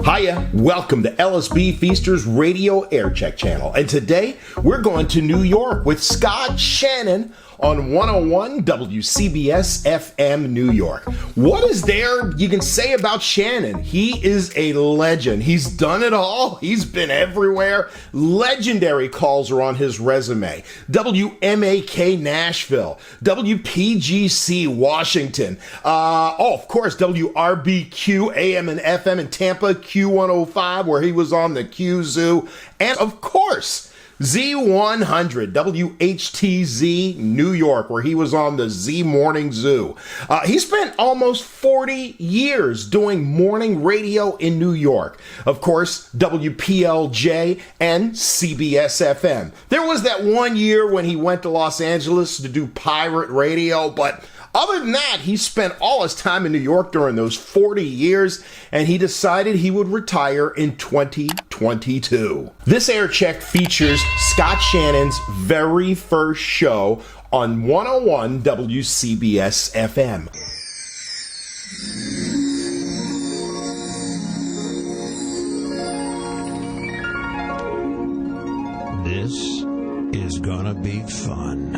Hiya, welcome to LSB Feasters Radio Aircheck channel. And today, we're going to New York with Scott Shannon on 101 WCBS-FM New York. What is there you can say about Shannon? He is a legend. He's done it all. He's been everywhere. Legendary calls are on his resume. WMAK Nashville, WPGC Washington, of course, WRBQ AM and FM in Tampa, Q105, where he was on the Q Zoo, and of course, Z100 WHTZ New York, where he was on the Z Morning Zoo. He spent almost 40 years doing morning radio in New York. Of course, WPLJ and CBS-FM. There was that one year when he went to Los Angeles to do pirate radio, but other than that, he spent all his time in New York during those 40 years, and he decided he would retire in 2022. This air check features Scott Shannon's very first show on 101 WCBS-FM. This is gonna be fun.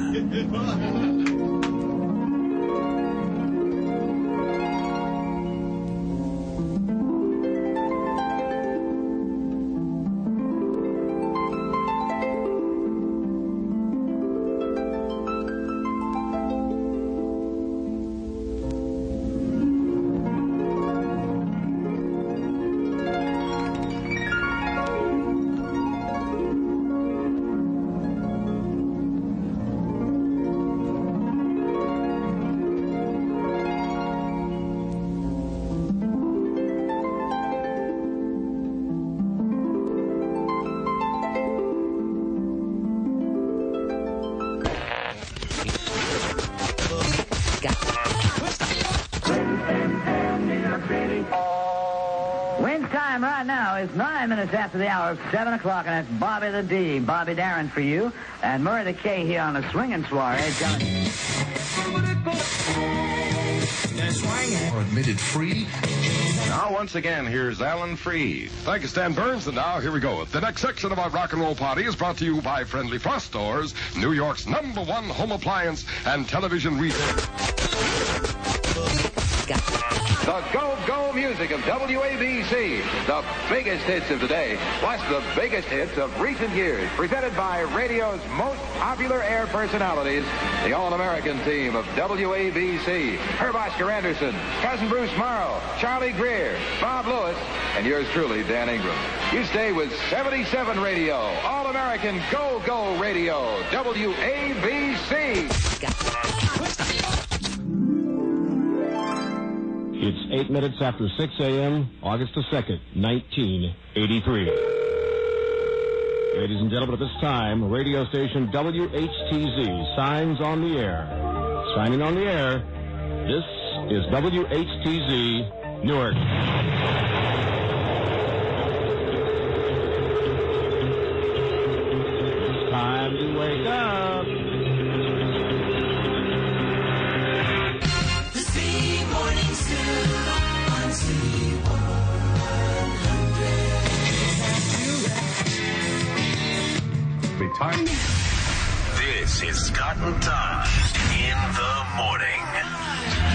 It's 9 minutes after the hour of 7 o'clock, and that's Bobby the D, Bobby Darin for you, and Murray the K here on the swinging soiree. Are admitted free. Now, once again, here's Alan Freed. Thank you, Stan Burns, and now here we go. The next section of our rock and roll party is brought to you by Friendly Frost Stores, New York's #1 home appliance and television retailer. The go-go music of WABC. The biggest hits of today, plus the biggest hits of recent years. Presented by radio's most popular air personalities, the All-American team of WABC. Herb Oscar Anderson, Cousin Bruce Morrow, Charlie Greer, Bob Lewis, and yours truly, Dan Ingram. You stay with 77 Radio, All-American Go-Go Radio, WABC. It's 8 minutes after 6 a.m., August the 2nd, 1983. Ladies and gentlemen, at this time, radio station WHTZ signs on the air. Signing on the air, this is WHTZ Newark. It's time to wake up. Time. This is Scott and Todd in the morning.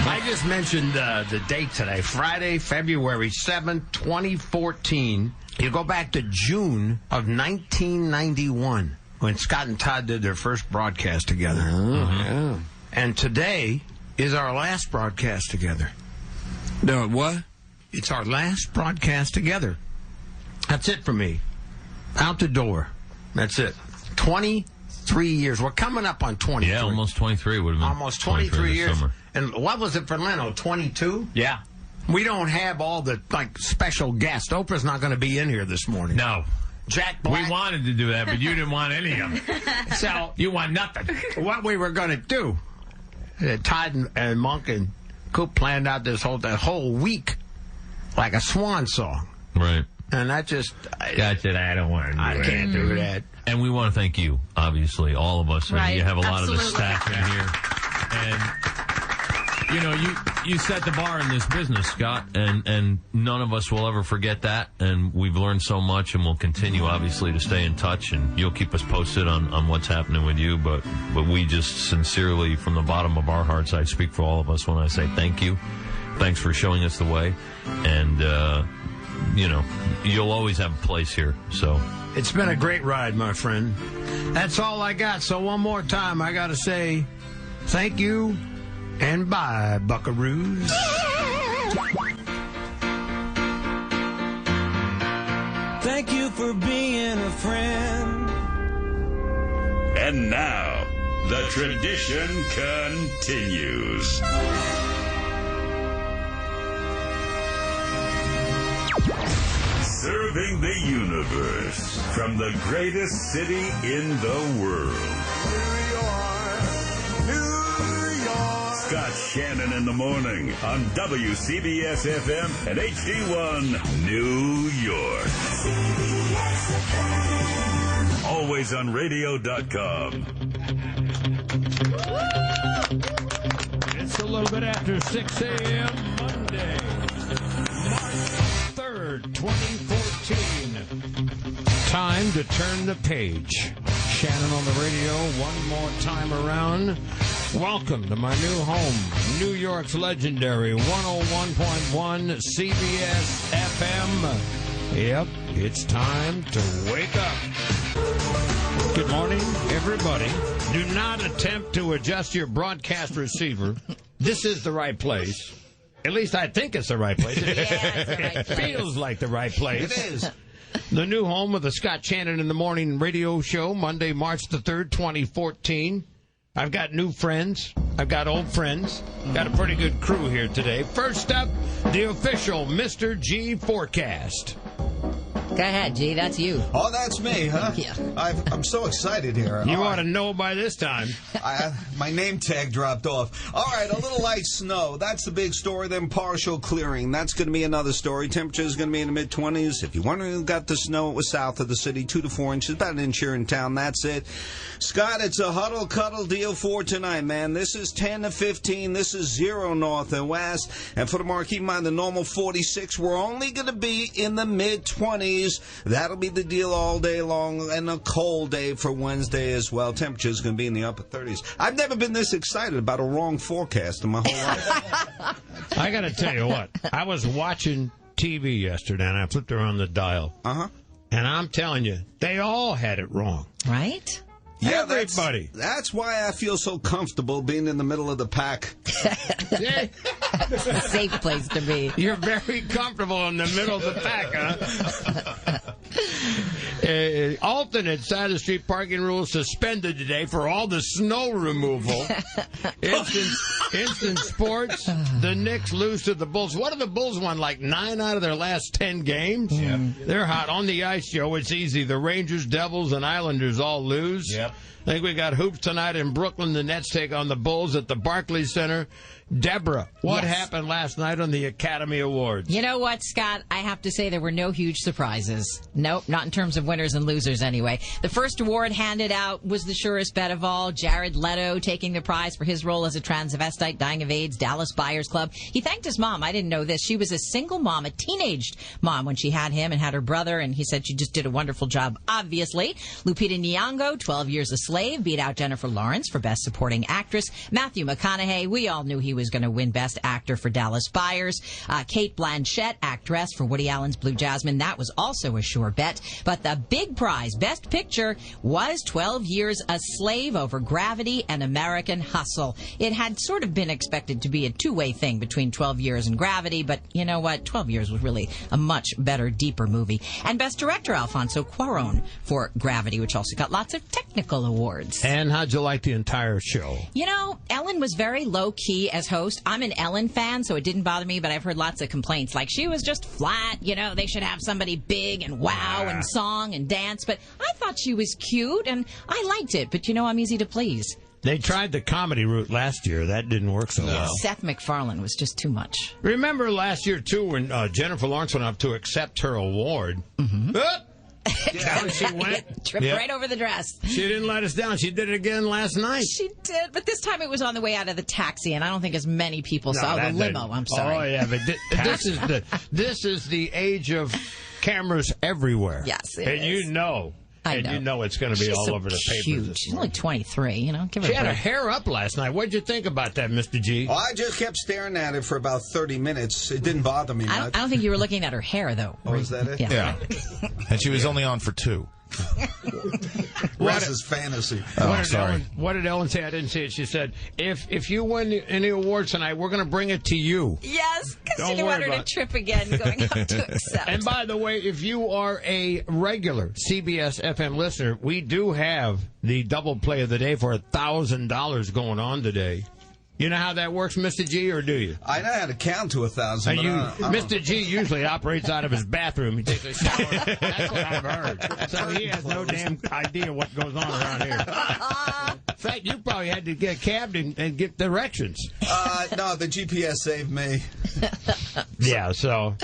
I just mentioned the date today, Friday, February 7th, 2014. You go back to June of 1991 when Scott and Todd did their first broadcast together. Yeah. And today is our last broadcast together. No, what? It's our last broadcast together. That's it for me. Out the door. That's it. 23 years. We're coming up on 23. Yeah, almost 23 would have been. Almost 23 years. Summer. And what was it for Leno? 22? Yeah. We don't have all the special guests. Oprah's not going to be in here this morning. No. Jack Black. We wanted to do that, but you didn't want any of them. So You want nothing. what we were going to do, Todd and Monk and Coop planned out this whole week like a swan song. Right. And that just... God said, I don't want to do I that. can't do that. And we want to thank you, obviously, all of us. Right. And you have a lot Absolutely. of the staff in here. And, you You set the bar in this business, Scott, and none of us will ever forget that. And we've learned so much, and we'll continue, obviously, to stay in touch. And you'll keep us posted on what's happening with you. But we just sincerely, from the bottom of our hearts, I speak for all of us when I say thank you. Thanks for showing us the way. And, you'll always have a place here. So It's been a great ride, my friend. That's all I got. So one more time, I got to say thank you and bye, buckaroos. Thank you for being a friend. And now, the tradition continues. Serving the universe from the greatest city in the world. New York. Scott Shannon in the morning on WCBS-FM and HD1 New York. Always on radio.com. It's a little bit after 6 a.m. Monday, March 3rd, 2014. Time to turn the page. Shannon on the radio one more time around. Welcome to my new home, New York's legendary 101.1 CBS FM. Yep, it's time to wake up. Good morning, everybody. Do not attempt to adjust your broadcast receiver. This is the right place. At least I think it's the right place. Yeah, it's the right It place. feels like the right place. It is. The new home of the Scott Shannon in the Morning radio show, Monday, March the 3rd, 2014. I've got new friends. I've got old friends. Got a pretty good crew here today. First up, the official Mr. G forecast. Go ahead, G. That's you. Oh, that's me, huh? Yeah. I'm so excited here. You All ought right. to know by this time. My name tag dropped off. All right, a little light snow. That's the big story. Then partial clearing. That's going to be another story. Temperature is going to be in the mid-20s. If you're wondering who got the snow, it was south of the city, 2 to 4 inches. About an inch here in town. That's it. Scott, it's a huddle-cuddle deal for tonight, man. This is 10 to 15. This is 0 north and west. And for tomorrow, keep in mind the normal 46. We're only going to be in the mid-20s. That'll be the deal all day long, and a cold day for Wednesday as well. Temperature is going to be in the upper 30s. I've never been this excited about a wrong forecast in my whole life. I got to tell you what. I was watching TV yesterday, and I flipped around the dial. Uh-huh. And I'm telling you, they all had it wrong. Right? Yeah, Everybody. That's why I feel so comfortable being in the middle of the pack. Yeah. It's a safe place to be. You're very comfortable in the middle of the pack, huh? Alternate side of the street parking rules suspended today for all the snow removal. Instant sports. The Knicks lose to the Bulls. What have the Bulls won? Like 9 out of their last 10 games? Yep. They're hot. On the ice show, it's easy. The Rangers, Devils, and Islanders all lose. Yep. I think we got hoops tonight in Brooklyn. The Nets take on the Bulls at the Barclays Center. Deborah, what Yes. happened last night on the Academy Awards? You know what, Scott? I have to say there were no huge surprises. Nope, not in terms of winners and losers anyway. The first award handed out was the surest bet of all. Jared Leto taking the prize for his role as a transvestite dying of AIDS, Dallas Buyers Club. He thanked his mom. I didn't know this. She was a single mom, a teenaged mom when she had him and had her brother, and he said she just did a wonderful job, obviously. Lupita Nyong'o, 12 Years a Slave, beat out Jennifer Lawrence for Best Supporting Actress. Matthew McConaughey, we all knew he was going to win Best Actor for Dallas Buyers. Cate Blanchett, actress for Woody Allen's Blue Jasmine. That was also a sure bet. But the big prize, Best Picture, was 12 Years a Slave over Gravity and American Hustle. It had sort of been expected to be a two-way thing between 12 Years and Gravity, but you know what? 12 Years was really a much better, deeper movie. And Best Director, Alfonso Cuarón for Gravity, which also got lots of technical awards. And how'd you like the entire show? You know, Ellen was very low-key as host. I'm an Ellen fan, so it didn't bother me, but I've heard lots of complaints. Like, she was just flat, you know, they should have somebody big and wow and song and dance. But I thought she was cute, and I liked it. But, you know, I'm easy to please. They tried the comedy route last year. That didn't work so well. Seth MacFarlane was just too much. Remember last year, too, when Jennifer Lawrence went up to accept her award? Down she went. Tripped right over the dress. She didn't let us down. She did it again last night. She did, but this time it was on the way out of the taxi, and I don't think as many people saw the limo. I'm sorry. Oh yeah, but this is the age of cameras everywhere. Yes, it and is. you know. And you know it's going to be all over the papers. She's only 23, you know. Give her she a had her break. hair up last night. What'd you think about that, Mr. G? Oh, I just kept staring at it for about 30 minutes. It didn't bother me much. I don't think you were looking at her hair, though. Oh, is that it? Yeah. And she was only on for 2. What's his fantasy? What did Ellen say? I didn't see it. She said, if you win any awards tonight, we're going to bring it to you. Yes, because she didn't want her to trip again going up to accept. And by the way, if you are a regular CBS-FM listener, we do have the double play of the day for $1,000 going on today. You know how that works, Mr. G, or do you? I know how to count to 1,000. Mr. G usually operates out of his bathroom. He takes a shower. That's what I've heard. So he has no damn idea what goes on around here. In fact, you probably had to get cabbed and get directions. No, the GPS saved me. Yeah, so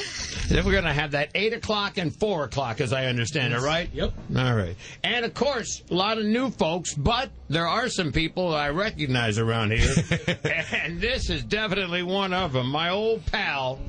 then we're going to have that 8 o'clock and 4 o'clock, as I understand it, right? Yep. All right. And, of course, a lot of new folks, but there are some people I recognize around here. And this is definitely one of them. My old pal,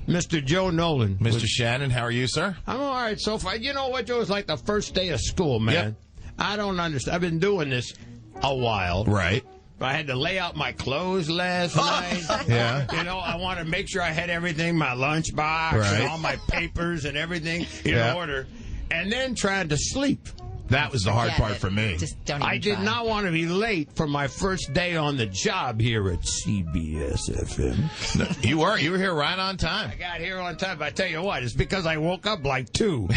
Mr. Joe Nolan. Mr. Shannon, how are you, sir? I'm all right so far. You know what, Joe? It's like the first day of school, man. Yep. I don't understand. I've been doing this a while. Right. I had to lay out my clothes last night. Yeah. You know, I want to make sure I had everything, my lunchbox and all my papers and everything in order. And then trying to sleep. That was the hard part for me. Just don't even I did not want to be late for my first day on the job here at CBS-FM. No, you were here right on time. I got here on time, but I tell you what, it's because I woke up like 2.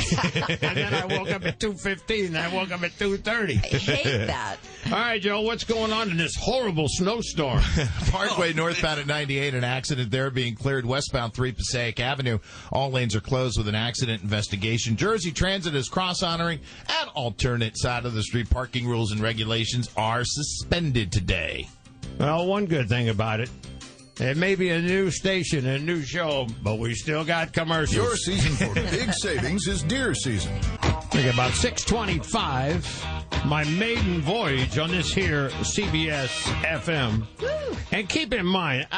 And then I woke up at 2:15, and I woke up at 2:30. I hate that. All right, Joe, what's going on in this horrible snowstorm? Parkway northbound at 98, an accident there being cleared westbound 3 Passaic Avenue. All lanes are closed with an accident investigation. Jersey Transit is cross-honoring an alternate side of the street. Parking rules and regulations are suspended today. Well, one good thing about it, it may be a new station, a new show, but we still got commercials. Your season for big savings is deer season. I think about 6:25, my maiden voyage on this here CBS-FM. And keep in mind,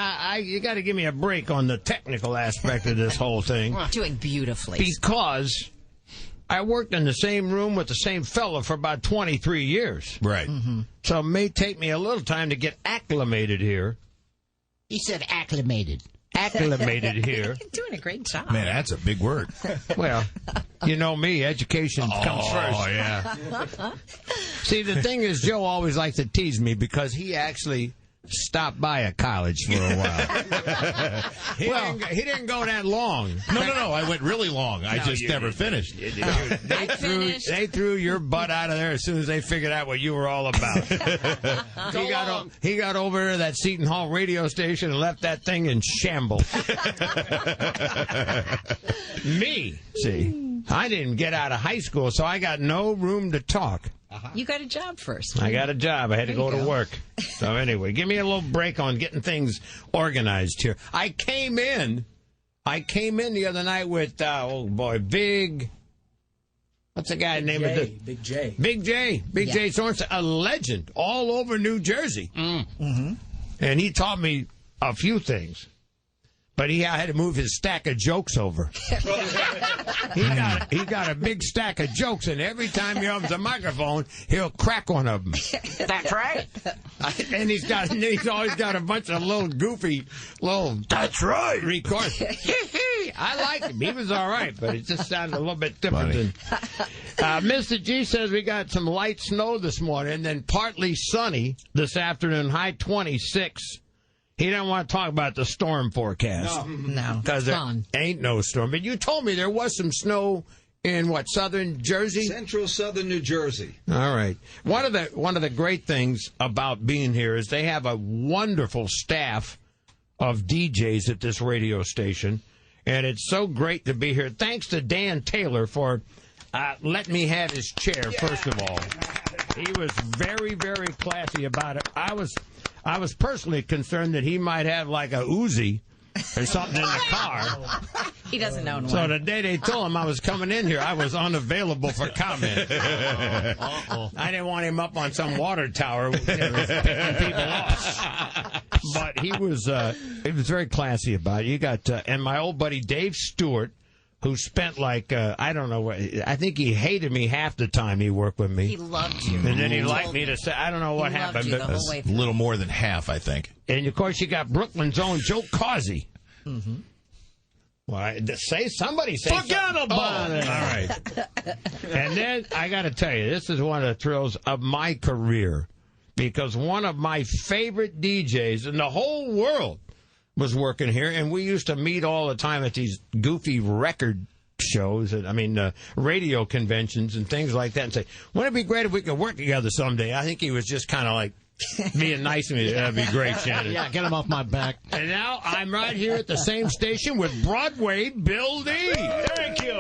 you got to give me a break on the technical aspect of this whole thing. Doing beautifully. Because I worked in the same room with the same fella for about 23 years. Right. Mm-hmm. So it may take me a little time to get acclimated here. He said acclimated. Acclimated here. You're doing a great job. Man, that's a big word. Well, you know me, education comes first. Oh, yeah. See, the thing is, Joe always likes to tease me because he actually stopped by a college for a while. He didn't go that long. No, I went really long. I just never finished. They threw your butt out of there as soon as they figured out what you were all about. He got over to that Seton Hall radio station and left that thing in shambles. Me, see, I didn't get out of high school, so I got no room to talk. You got a job first. I got a job. I had to go to work. So anyway, give me a little break on getting things organized here. I came in the other night with, Big... What's the guy's name? Big J. Big J Sorensen, a legend all over New Jersey. Mm-hmm. And he taught me a few things. But I had to move his stack of jokes over. He got a big stack of jokes, and every time he opens a microphone, he'll crack one of them. That's right. And he's always got a bunch of little goofy, that's right, record. I like him. He was all right, but it just sounded a little bit different. Mr. G says we got some light snow this morning, and then partly sunny this afternoon, high 26. He didn't want to talk about the storm forecast. No. Because there ain't no storm. But you told me there was some snow in, southern Jersey? Central southern New Jersey. All right. One of the great things about being here is they have a wonderful staff of DJs at this radio station. And it's so great to be here. Thanks to Dan Taylor for letting me have his chair, first of all. He was very, very classy about it. I was personally concerned that he might have like a Uzi or something in the car. He doesn't own one. So the day they told him I was coming in here, I was unavailable for comment. I didn't want him up on some water tower picking people off. But he was very classy about it. You got and my old buddy Dave Stewart, who spent I don't know what, I think he hated me half the time he worked with me. He loved you. And then he liked me to say, I don't know what happened. But a little more than half, I think. And, of course, you got Brooklyn's own Joe Causey. Mm-hmm. Well, somebody say Forget about it. All right. And then I got to tell you, this is one of the thrills of my career, because one of my favorite DJs in the whole world was working here, and we used to meet all the time at these goofy record shows, radio conventions and things like that, and say, wouldn't it be great if we could work together someday? I think he was just kind of like being nice to me. That'd be great, Shannon. Yeah, get him off my back. And now I'm right here at the same station with Broadway Bill D. Thank you.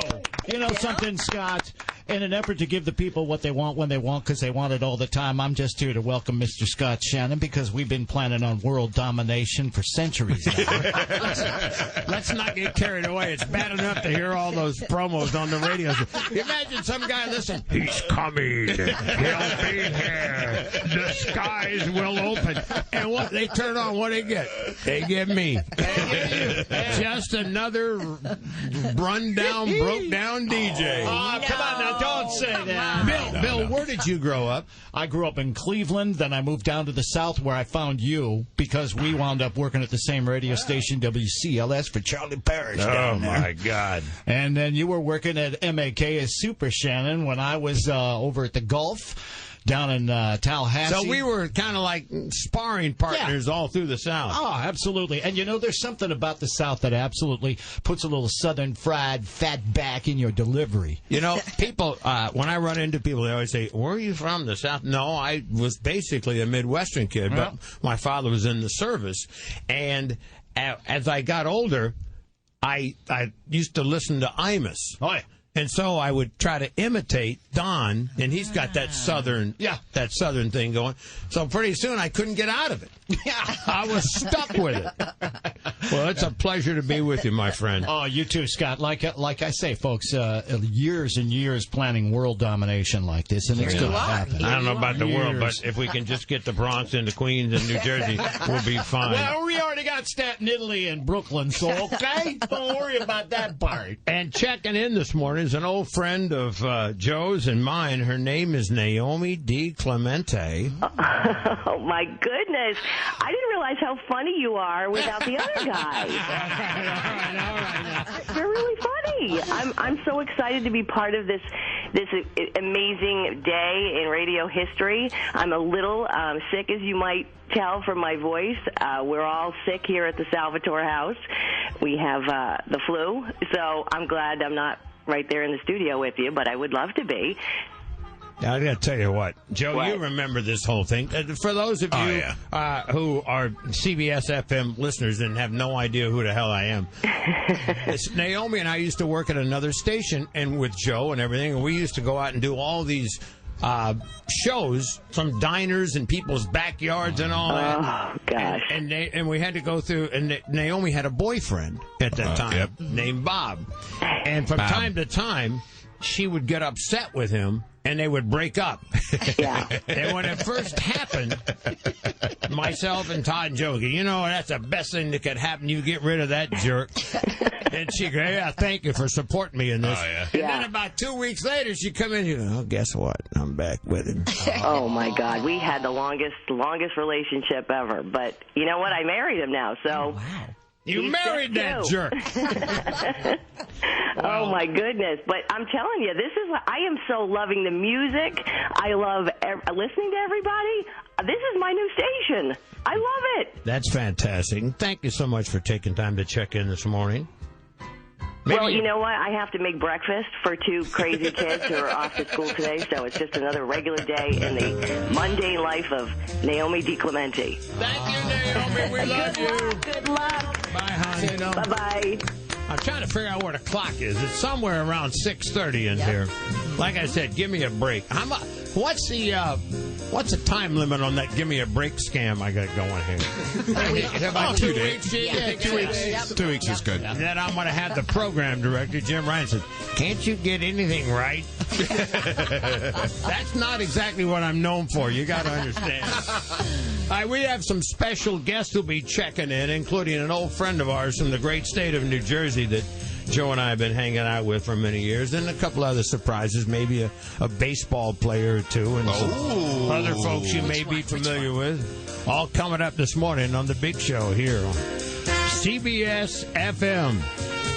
You know something, Scott? In an effort to give the people what they want when they want, because they want it all the time, I'm just here to welcome Mr. Scott Shannon, because we've been planning on world domination for centuries now. Let's not get carried away. It's bad enough to hear all those promos on the radio. Imagine some guy listen, he's coming. He'll be here. The skies will open. And what they turn on, what they get? They get me. Just another run-down, broke-down DJ. Come on now. Don't say that. Bill, where did you grow up? I grew up in Cleveland, then I moved down to the South where I found you, because we wound up working at the same radio station, WCLS, for Charlie Parrish down there. Oh, my God. And then you were working at MAK as Super Shannon when I was over at the Gulf down in Tallahassee. So we were kind of like sparring partners all through the South. Oh, absolutely. And, there's something about the South that absolutely puts a little southern fried fat back in your delivery. People, when I run into people, they always say, where are you from, the South? No, I was basically a Midwestern kid, but my father was in the service. And as I got older, I used to listen to Imus. Oh, yeah. And so I would try to imitate Don, and he's got that southern thing going. So pretty soon I couldn't get out of it. Yeah, I was stuck with it. Well, it's a pleasure to be with you, my friend. Oh, you too, Scott. Like I say, folks, years and years planning world domination like this, and it's going to happen. I don't know about the world, but if we can just get the Bronx into Queens and New Jersey, we'll be fine. Well, we already got Staten Italy and Brooklyn, so okay? Don't worry about that part. And checking in this morning is an old friend of Joe's and mine. Her name is Naomi D. Clemente. Oh, my goodness. I didn't realize how funny you are without the other guy. All right. You're really funny. I'm so excited to be part of this amazing day in radio history. I'm a little sick, as you might tell from my voice. We're all sick here at the Salvatore House. We have the flu, so I'm glad I'm not right there in the studio with you, but I would love to be. I got to tell you what, Joe, you remember this whole thing. For those of you who are CBS-FM listeners and have no idea who the hell I am, Naomi and I used to work at another station and with Joe and everything, and we used to go out and do all these shows from diners and people's backyards and all that. Oh, gosh. And we had to go through, and Naomi had a boyfriend at that time named Bob. And from time to time, she would get upset with him, and they would break up. Yeah. And when it first happened, myself and Todd and Joe go, that's the best thing that could happen. You get rid of that jerk. And she goes, yeah, thank you for supporting me in this. Oh, yeah. And then about 2 weeks later, she come in and goes, guess what? I'm back with him. Oh, my God. We had the longest relationship ever. But you know what? I married him now, so... Oh, wow. You married that jerk. Oh, my goodness. But I'm telling you, I am so loving the music. I love listening to everybody. This is my new station. I love it. That's fantastic. Thank you so much for taking time to check in this morning. Well, you know what? I have to make breakfast for two crazy kids who are off to school today, so it's just another regular day in the mundane life of Naomi D. Clemente. Thank you, Naomi. We love you. Good luck. Bye, honey. Bye-bye. I'm trying to figure out where the clock is. It's somewhere around 6:30 in here. Like I said, give me a break. What's the time limit on that give me a break scam I got going here? About 2 days. Yeah, 2 weeks. Yep. 2 weeks is good. And then I'm going to have the program director, Jim Ryan, says, can't you get anything right? That's not exactly what I'm known for. You got to understand. All right, we have some special guests who'll be checking in, including an old friend of ours from the great state of New Jersey that Joe and I have been hanging out with for many years, and a couple other surprises, maybe a baseball player or two, and some other folks you may be familiar with. All coming up this morning on the big show here on CBS-FM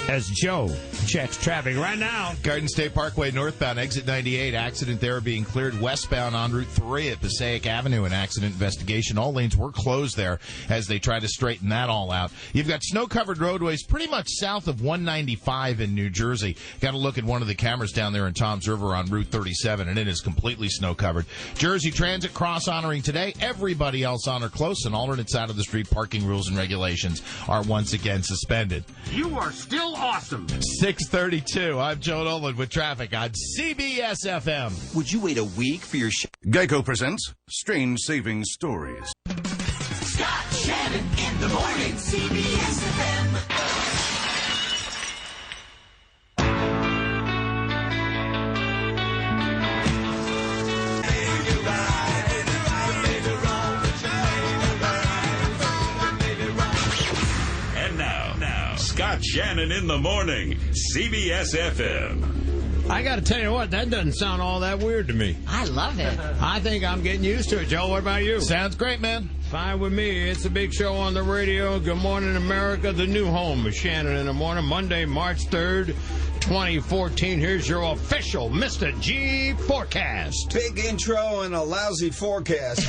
as Joe checks traffic right now. Garden State Parkway northbound, exit 98. Accident there being cleared westbound on Route 3 at Passaic Avenue. An accident investigation. All lanes were closed there as they try to straighten that all out. You've got snow-covered roadways pretty much south of 195 in New Jersey. Got to look at one of the cameras down there in Toms River on Route 37, and it is completely snow-covered. Jersey Transit cross-honoring today. Everybody else on or close, and alternate side of the street parking rules and regulations are once again suspended. You are still awesome. 6:32. I'm Joe Nolan with traffic on CBS-FM. Would you wait a week for your Geico presents Strange Savings Stories. Scott Shannon in the morning, CBS-FM. Scott Shannon in the morning, CBS-FM. I got to tell you what, that doesn't sound all that weird to me. I love it. I think I'm getting used to it, Joe. What about you? Sounds great, man. Fine with me. It's a big show on the radio. Good morning, America. The new home of Shannon in the morning, Monday, March 3rd, 2014. Here's your official Mr. G forecast. Big intro and a lousy forecast.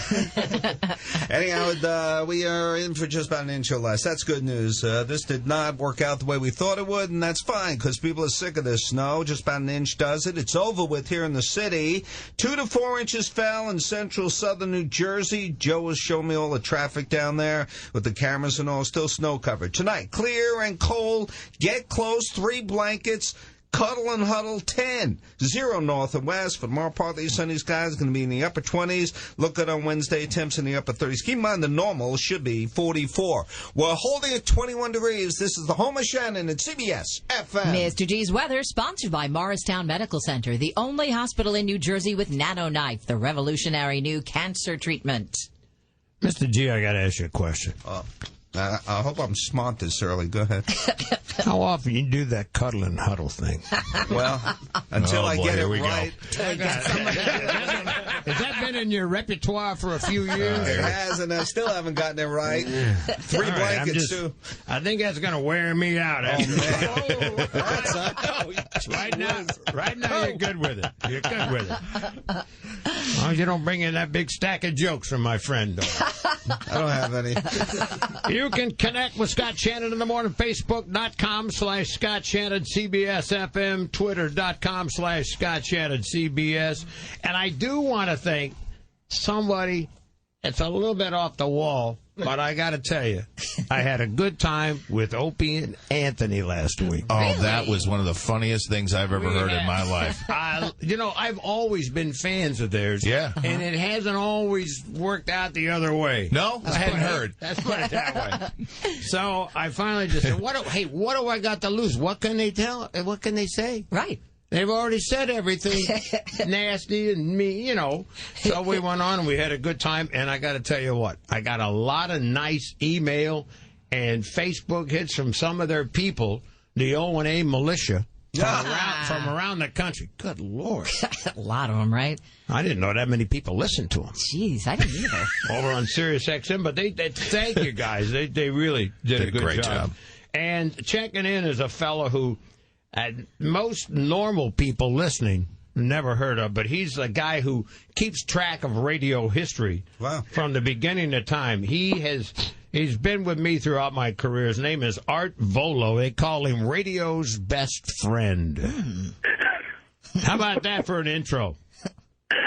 Anyhow, we are in for just about an inch or less. That's good news. This did not work out the way we thought it would, and that's fine because people are sick of this snow. Just about an inch does it. It's over with here in the city. 2 to 4 inches fell in central southern New Jersey. Joe was showing me all the traffic down there with the cameras and all. Still snow covered. Tonight, clear and cold. Get close. 3 blankets. Cuddle and huddle 10. 0 north and west. For tomorrow, partly sunny skies going to be in the upper 20s. Look good on Wednesday. Temps in the upper 30s. Keep in mind the normal should be 44. We're holding at 21 degrees. This is the home of Shannon at CBS-FM. Mr. G's weather sponsored by Morristown Medical Center, the only hospital in New Jersey with NanoKnife, the revolutionary new cancer treatment. Mr. G, I got to ask you a question. I hope I'm smart this early. Go ahead. How often you do that cuddle and huddle thing? Well, until I get it right. Has that been in your repertoire for a few years? It has, and I still haven't gotten it right. 3 blankets, too. I think that's going to wear me out. Right now, you're good with it. You're good with it. As long as you don't bring in that big stack of jokes from my friend. I don't have any. You can connect with Scott Shannon in the morning, Facebook.com/Scott Shannon CBS-FM, Twitter.com/Scott Shannon CBS. And I do want to thank somebody, it's a little bit off the wall, but I got to tell you, I had a good time with Opie and Anthony last week. Oh, really? That was one of the funniest things I've ever heard in my life. I've always been fans of theirs. Yeah. And it hasn't always worked out the other way. No? I hadn't heard. Let's put it that way. So I finally just said, what do I got to lose? What can they tell? What can they say? Right. They've already said everything nasty and me, So we went on and we had a good time. And I got to tell you what, I got a lot of nice email and Facebook hits from some of their people, the O&A militia, from around the country. Good Lord. A lot of them, right? I didn't know that many people listened to them. Jeez, I didn't either. Over on Sirius XM, but they thank you guys. They really did a great job. And checking in is a fellow who most normal people listening never heard of, but he's a guy who keeps track of radio history from the beginning of time. He's been with me throughout my career. His name is Art Volo. They call him radio's best friend. How about that for an intro?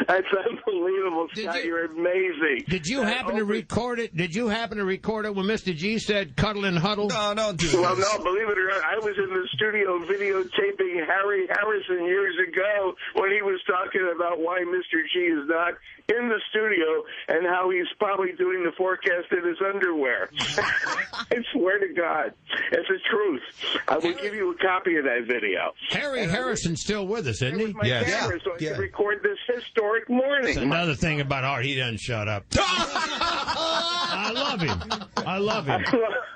That's unbelievable, Scott. You're amazing. Did you happen to record it? Did you happen to record it when Mr. G said cuddle and huddle? No, don't do Well, no, believe it or not, I was in the studio videotaping Harry Harrison years ago when he was talking about why Mr. G is not in the studio and how he's probably doing the forecast in his underwear. I swear to God. It's the truth. I will give you a copy of that video. Harry Harrison's still with us, isn't he? My camera, so I can record this historic morning. That's another thing about Art, he doesn't shut up. I love him. I love him.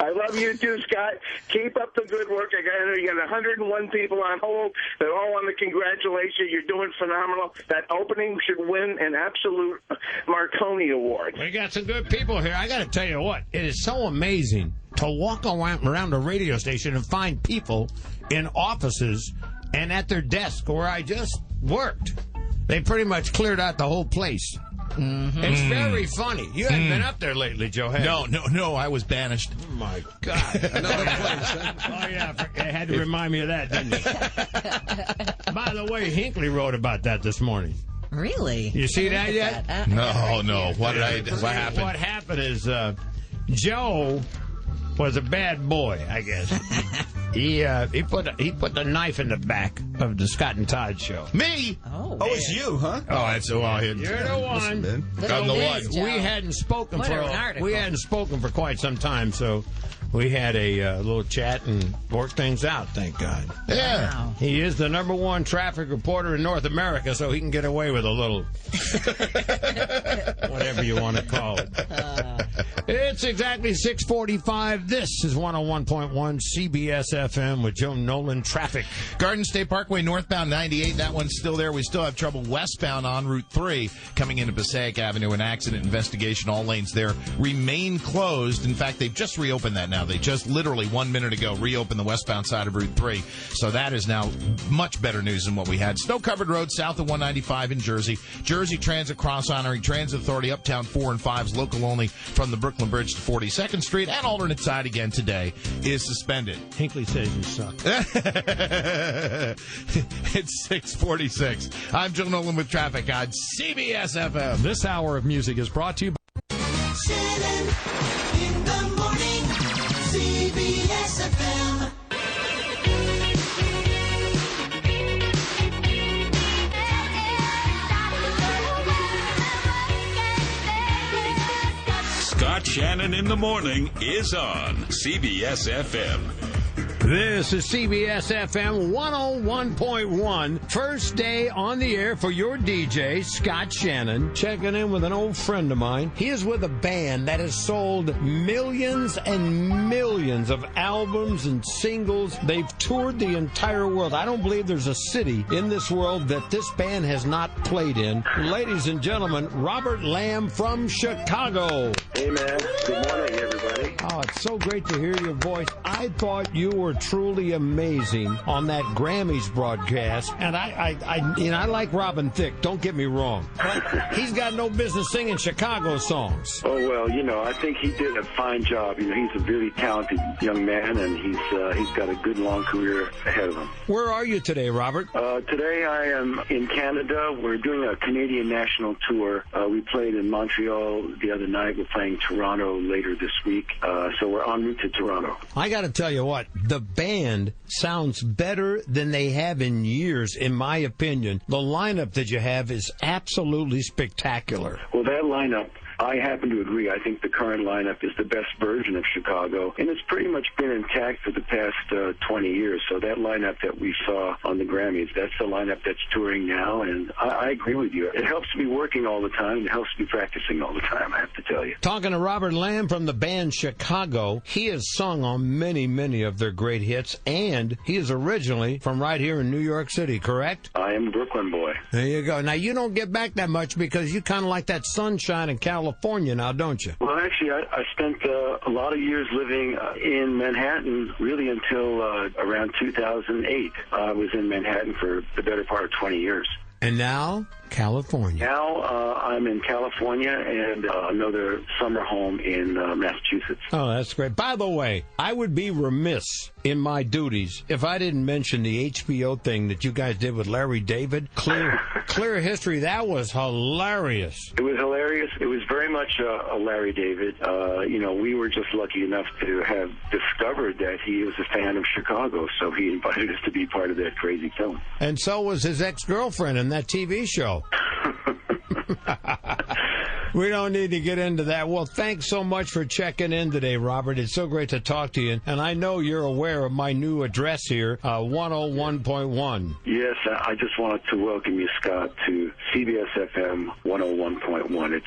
I love you too, Scott. Keep up the good work. You got 101 people on hold. They're all on the congratulations. You're doing phenomenal. That opening should win an absolute Marconi Award. We got some good people here. I got to tell you what, it is so amazing to walk around a radio station and find people in offices and at their desk where I just worked. They pretty much cleared out the whole place. Mm-hmm. It's very funny. You haven't been up there lately, Joe, have you? No, I was banished. Oh, my God. Another place. Oh, yeah, it had to remind me of that, didn't it? By the way, Hinckley wrote about that this morning. Really? You see that yet? No. What happened? What happened is Joe was a bad boy, I guess. He put the knife in the back of the Scott and Todd show. Me? Oh, it's you, huh? Oh, that's You're the one. I'm the one. We hadn't spoken for quite some time, so we had a little chat and worked things out. Thank God. Yeah. Wow. He is the #1 traffic reporter in North America, so he can get away with a little whatever you want to call it. It's exactly 6:45. This is 101.1 CBS-FM with Joe Nolan. Traffic. Garden State Parkway northbound 98. That one's still there. We still have trouble westbound on Route 3 coming into Passaic Avenue. An accident investigation. All lanes there remain closed. In fact, they've just reopened that now. They just literally 1 minute ago reopened the westbound side of Route 3. So that is now much better news than what we had. Snow-covered roads south of 195 in Jersey. Jersey Transit cross-honoring Transit Authority Uptown 4 and 5s local only from the Brooklyn Bridge to 42nd Street. And alternate side again today is suspended. Hinckley says you suck. It's 6:46. I'm Joe Nolan with traffic on CBS-FM. This hour of music is brought to you by Shannon in the morning, CBS-FM. Scott Shannon in the morning is on CBS-FM. This is CBS-FM 101.1. First day on the air for your DJ, Scott Shannon. Checking in with an old friend of mine. He is with a band that has sold millions and millions of albums and singles. They've toured the entire world. I don't believe there's a city in this world that this band has not played in. Ladies and gentlemen, Robert Lamb from Chicago. Hey, man. Good morning, everybody. Oh, it's so great to hear your voice. I thought you were truly amazing on that Grammys broadcast, and I like Robin Thicke, don't get me wrong, but he's got no business singing Chicago songs. Oh, well, I think he did a fine job. He's a really talented young man, and he's got a good long career ahead of him. Where are you today, Robert? Today I am in Canada. We're doing a Canadian national tour. We played in Montreal the other night. We're playing Toronto later this week. So we're en route to Toronto. I got to tell you what, the band sounds better than they have in years, in my opinion. The lineup that you have is absolutely spectacular. Well, that lineup, I happen to agree. I think the current lineup is the best version of Chicago, and it's pretty much been intact for the past 20 years. So that lineup that we saw on the Grammys, that's the lineup that's touring now, and I agree with you. It helps me working all the time. It helps me practicing all the time, I have to tell you. Talking to Robert Lamb from the band Chicago, he has sung on many, many of their great hits, and he is originally from right here in New York City, correct? I am a Brooklyn boy. There you go. Now, you don't get back that much because you kind of like that sunshine in California now, don't you? Well, actually, I spent a lot of years living in Manhattan, really until around 2008. I was in Manhattan for the better part of 20 years. And now, California. Now I'm in California and another summer home in Massachusetts. Oh, that's great. By the way, I would be remiss in my duties if I didn't mention the HBO thing that you guys did with Larry David. Clear History. That was hilarious. It was hilarious. It was very much a Larry David. We were just lucky enough to have discovered that he was a fan of Chicago, so he invited us to be part of that crazy film. And so was his ex-girlfriend in that TV show. We don't need to get into that. Well, thanks so much for checking in today, Robert. It's so great to talk to you. And I know you're aware of my new address here, 101.1. Yes, I just wanted to welcome you, Scott, to CBS-FM 101.1.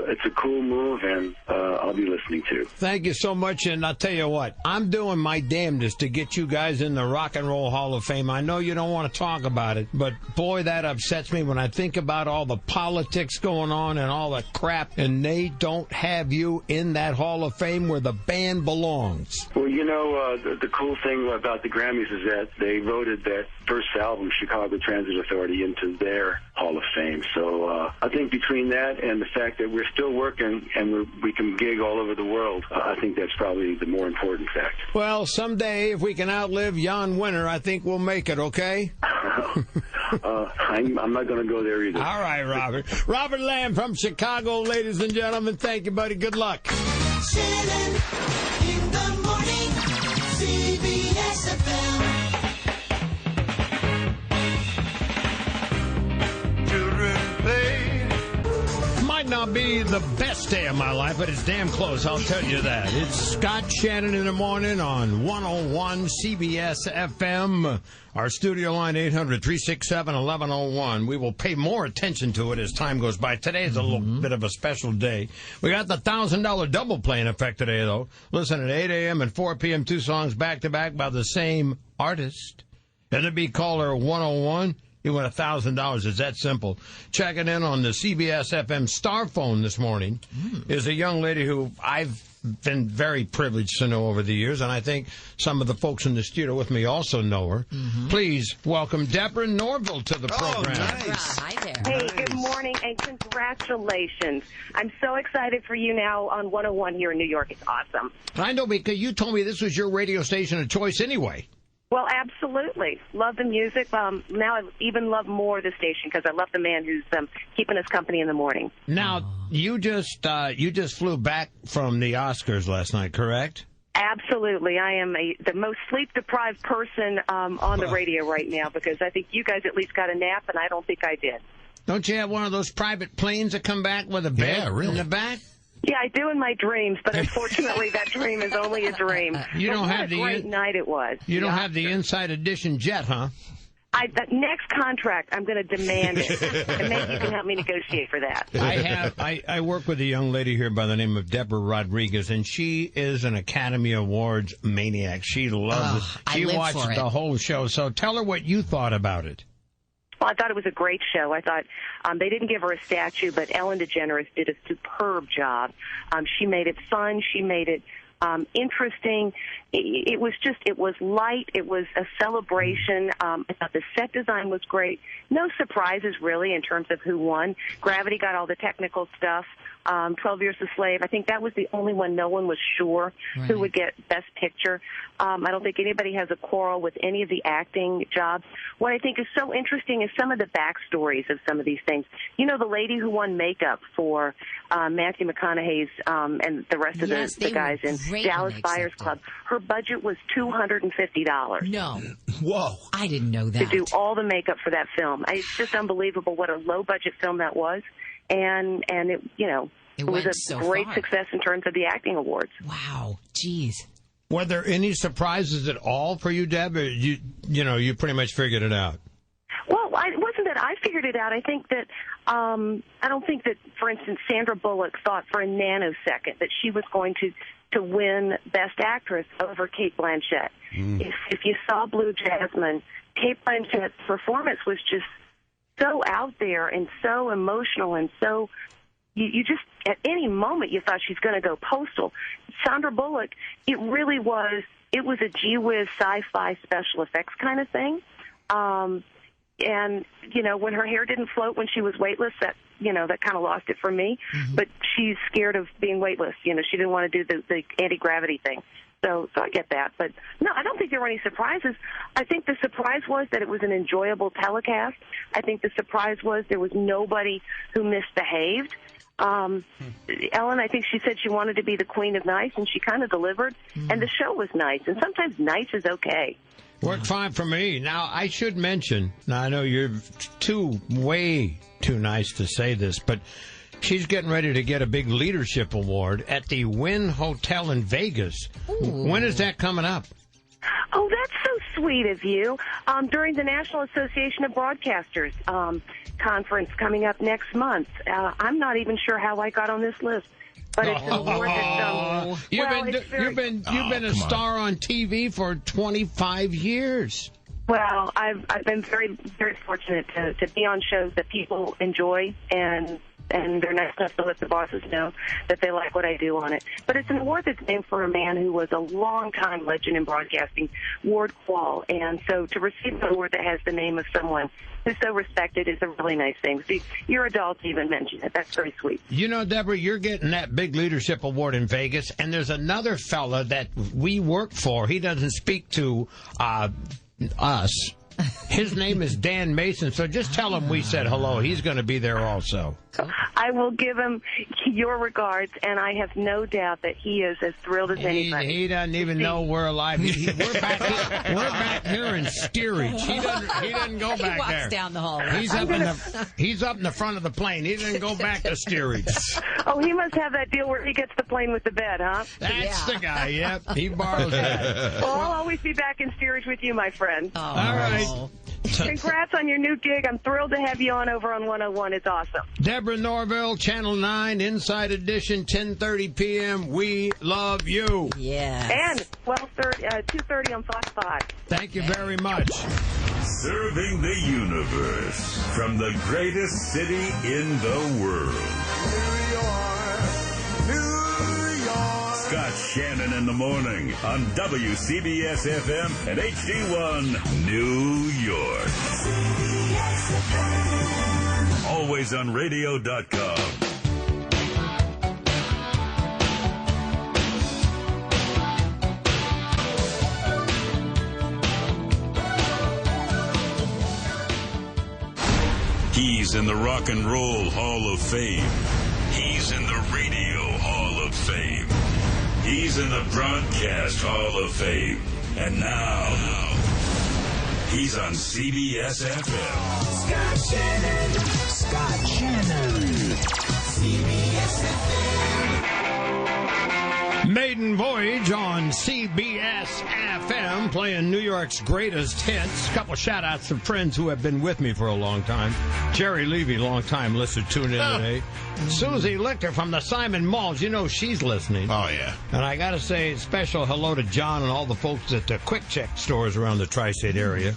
It's a cool move, and I'll be listening to. Thank you so much. And I'll tell you what, I'm doing my damnedest to get you guys in the Rock and Roll Hall of Fame. I know you don't want to talk about it, but boy, that upsets me when I think about all the politics going on and all the crap, and they don't have you in that Hall of Fame where the band belongs. Well, the cool thing about the Grammys is that they voted that first album, Chicago Transit Authority, into their Hall of Fame. So I think between that and the fact that we're still working and we can gig all over the world, I think that's probably the more important fact. Well, someday, if we can outlive Jan Winter, I think we'll make it, okay? I'm not going to go there either. All right, Robert. Robert Lamb from Chicago, ladies and gentlemen. Thank you, buddy. Good luck. Shannon in the morning, CBS-FM. Might not be the best day of my life, but it's damn close, I'll tell you that. It's Scott Shannon in the morning on 101 CBS-FM. Our studio line, 800-367-1101. We will pay more attention to it as time goes by. Today is a little bit of a special day. We got the $1,000 double play in effect today, though. Listen, at 8 a.m. and 4 p.m., 2 songs back-to-back by the same artist. And it'd be caller 101. You win $1,000. It's that simple. Checking in on the CBS-FM star phone this morning is a young lady who I've been very privileged to know over the years, and I think some of the folks in the studio with me also know her. Please welcome Deborah Norville to the program. Nice. Hi there. Hey, good morning, and congratulations. I'm so excited for you now on 101 here in New York. It's awesome. I know, because you told me this was your radio station of choice anyway. Well, absolutely. Love the music. Now I even love more the station because I love the man who's keeping us company in the morning. Now, you just flew back from the Oscars last night, correct? Absolutely. I am the most sleep-deprived person on the radio right now because I think you guys at least got a nap, and I don't think I did. Don't you have one of those private planes that come back with a bed in the back? Yeah, I do in my dreams, but unfortunately that dream is only a dream. You don't have what a great night it was. You don't have the Inside Edition jet, huh? The next contract, I'm going to demand it, and maybe you can help me negotiate for that. I work with a young lady here by the name of Deborah Rodriguez, and she is an Academy Awards maniac. She loves it. She watched the whole show. So tell her what you thought about it. Well, I thought it was a great show. I thought they didn't give her a statue, but Ellen DeGeneres did a superb job. She made it fun. She made it interesting. It was light. It was a celebration. I thought the set design was great. No surprises, really, in terms of who won. Gravity got all the technical stuff. 12 Years a Slave, I think that was the only one no one was sure who would get Best Picture. I don't think anybody has a quarrel with any of the acting jobs. What I think is so interesting is some of the backstories of some of these things. You know, the lady who won makeup for Matthew McConaughey's and the rest of the guys in Dallas Buyers Club, her budget was $250. No. Whoa. I didn't know that. To do all the makeup for that film. It's just unbelievable what a low-budget film that was. And it, it was a great success in terms of the acting awards. Wow. Jeez. Were there any surprises at all for you, Deb? Or you pretty much figured it out. Well, it wasn't that I figured it out. I think that I don't think that, for instance, Sandra Bullock thought for a nanosecond that she was going to win Best Actress over Cate Blanchett. If you saw Blue Jasmine, Cate Blanchett's performance was just so out there and so emotional and so you just at any moment you thought she's going to go postal. Sandra Bullock, it was a gee whiz sci-fi special effects kind of thing. And, you know, when her hair didn't float when she was weightless, that kind of lost it for me. But she's scared of being weightless. You know, she didn't want to do the anti-gravity thing. So I get that. But, no, I don't think there were any surprises. I think the surprise was that it was an enjoyable telecast. I think the surprise was there was nobody who misbehaved. Ellen, I think she said she wanted to be the queen of nice, and she kind of delivered. And the show was nice. And sometimes nice is okay. Worked fine for me. Now, I should mention, now I know you're way too nice to say this, but she's getting ready to get a big leadership award at the Wynn Hotel in Vegas. Ooh. When is that coming up? Oh, that's so sweet of you. During the National Association of Broadcasters conference coming up next month. I'm not even sure how I got on this list. But it's an award that, you've been a star on TV for 25 years. Well, I've been very, very fortunate to be on shows that people enjoy, and they're nice enough to let the bosses know that they like what I do on it. But it's an award that's named for a man who was a long-time legend in broadcasting, Ward Quall. And so to receive an award that has the name of someone who's so respected is a really nice thing. See, you're adult to even mention it. That's very sweet. You know, Deborah, you're getting that big leadership award in Vegas, and there's another fella that we work for. He doesn't speak to us. His name is Dan Mason, so just tell him we said hello. He's going to be there also. I will give him your regards, and I have no doubt that he is as thrilled as anybody. He doesn't even know we're alive. We're back here in steerage. He doesn't go back there. He walks down the hall. He's up in the front of the plane. He didn't go back to steerage. Oh, he must have that deal where he gets the plane with the bed, huh? That's the guy, yep. He borrows that. Well, I'll always be back in steerage with you, my friend. Oh. All right. Congrats on your new gig. I'm thrilled to have you on over on 101. It's awesome. Deborah Norville, Channel 9, Inside Edition, 10:30 p.m. We love you. Yeah. And 2:30 on Fox 5. Thank you very much. Serving the universe from the greatest city in the world. New York. Scott Shannon in the morning on WCBS-FM and HD1 New York. Always on radio.com. He's in the Rock and Roll Hall of Fame. He's in the Radio Hall of Fame. He's in the Broadcast Hall of Fame. And now, he's on CBS-FM. Scott Shannon. Scott Shannon. CBS-FM. Maiden Voyage on CBS-FM, playing New York's greatest hits. A couple shout-outs to friends who have been with me for a long time. Jerry Levy, long-time listener, tuned in today. Susie Lichter from the Simon Malls, you know she's listening. Oh, yeah. And I got to say special hello to John and all the folks at the Quick Check stores around the tri-state area.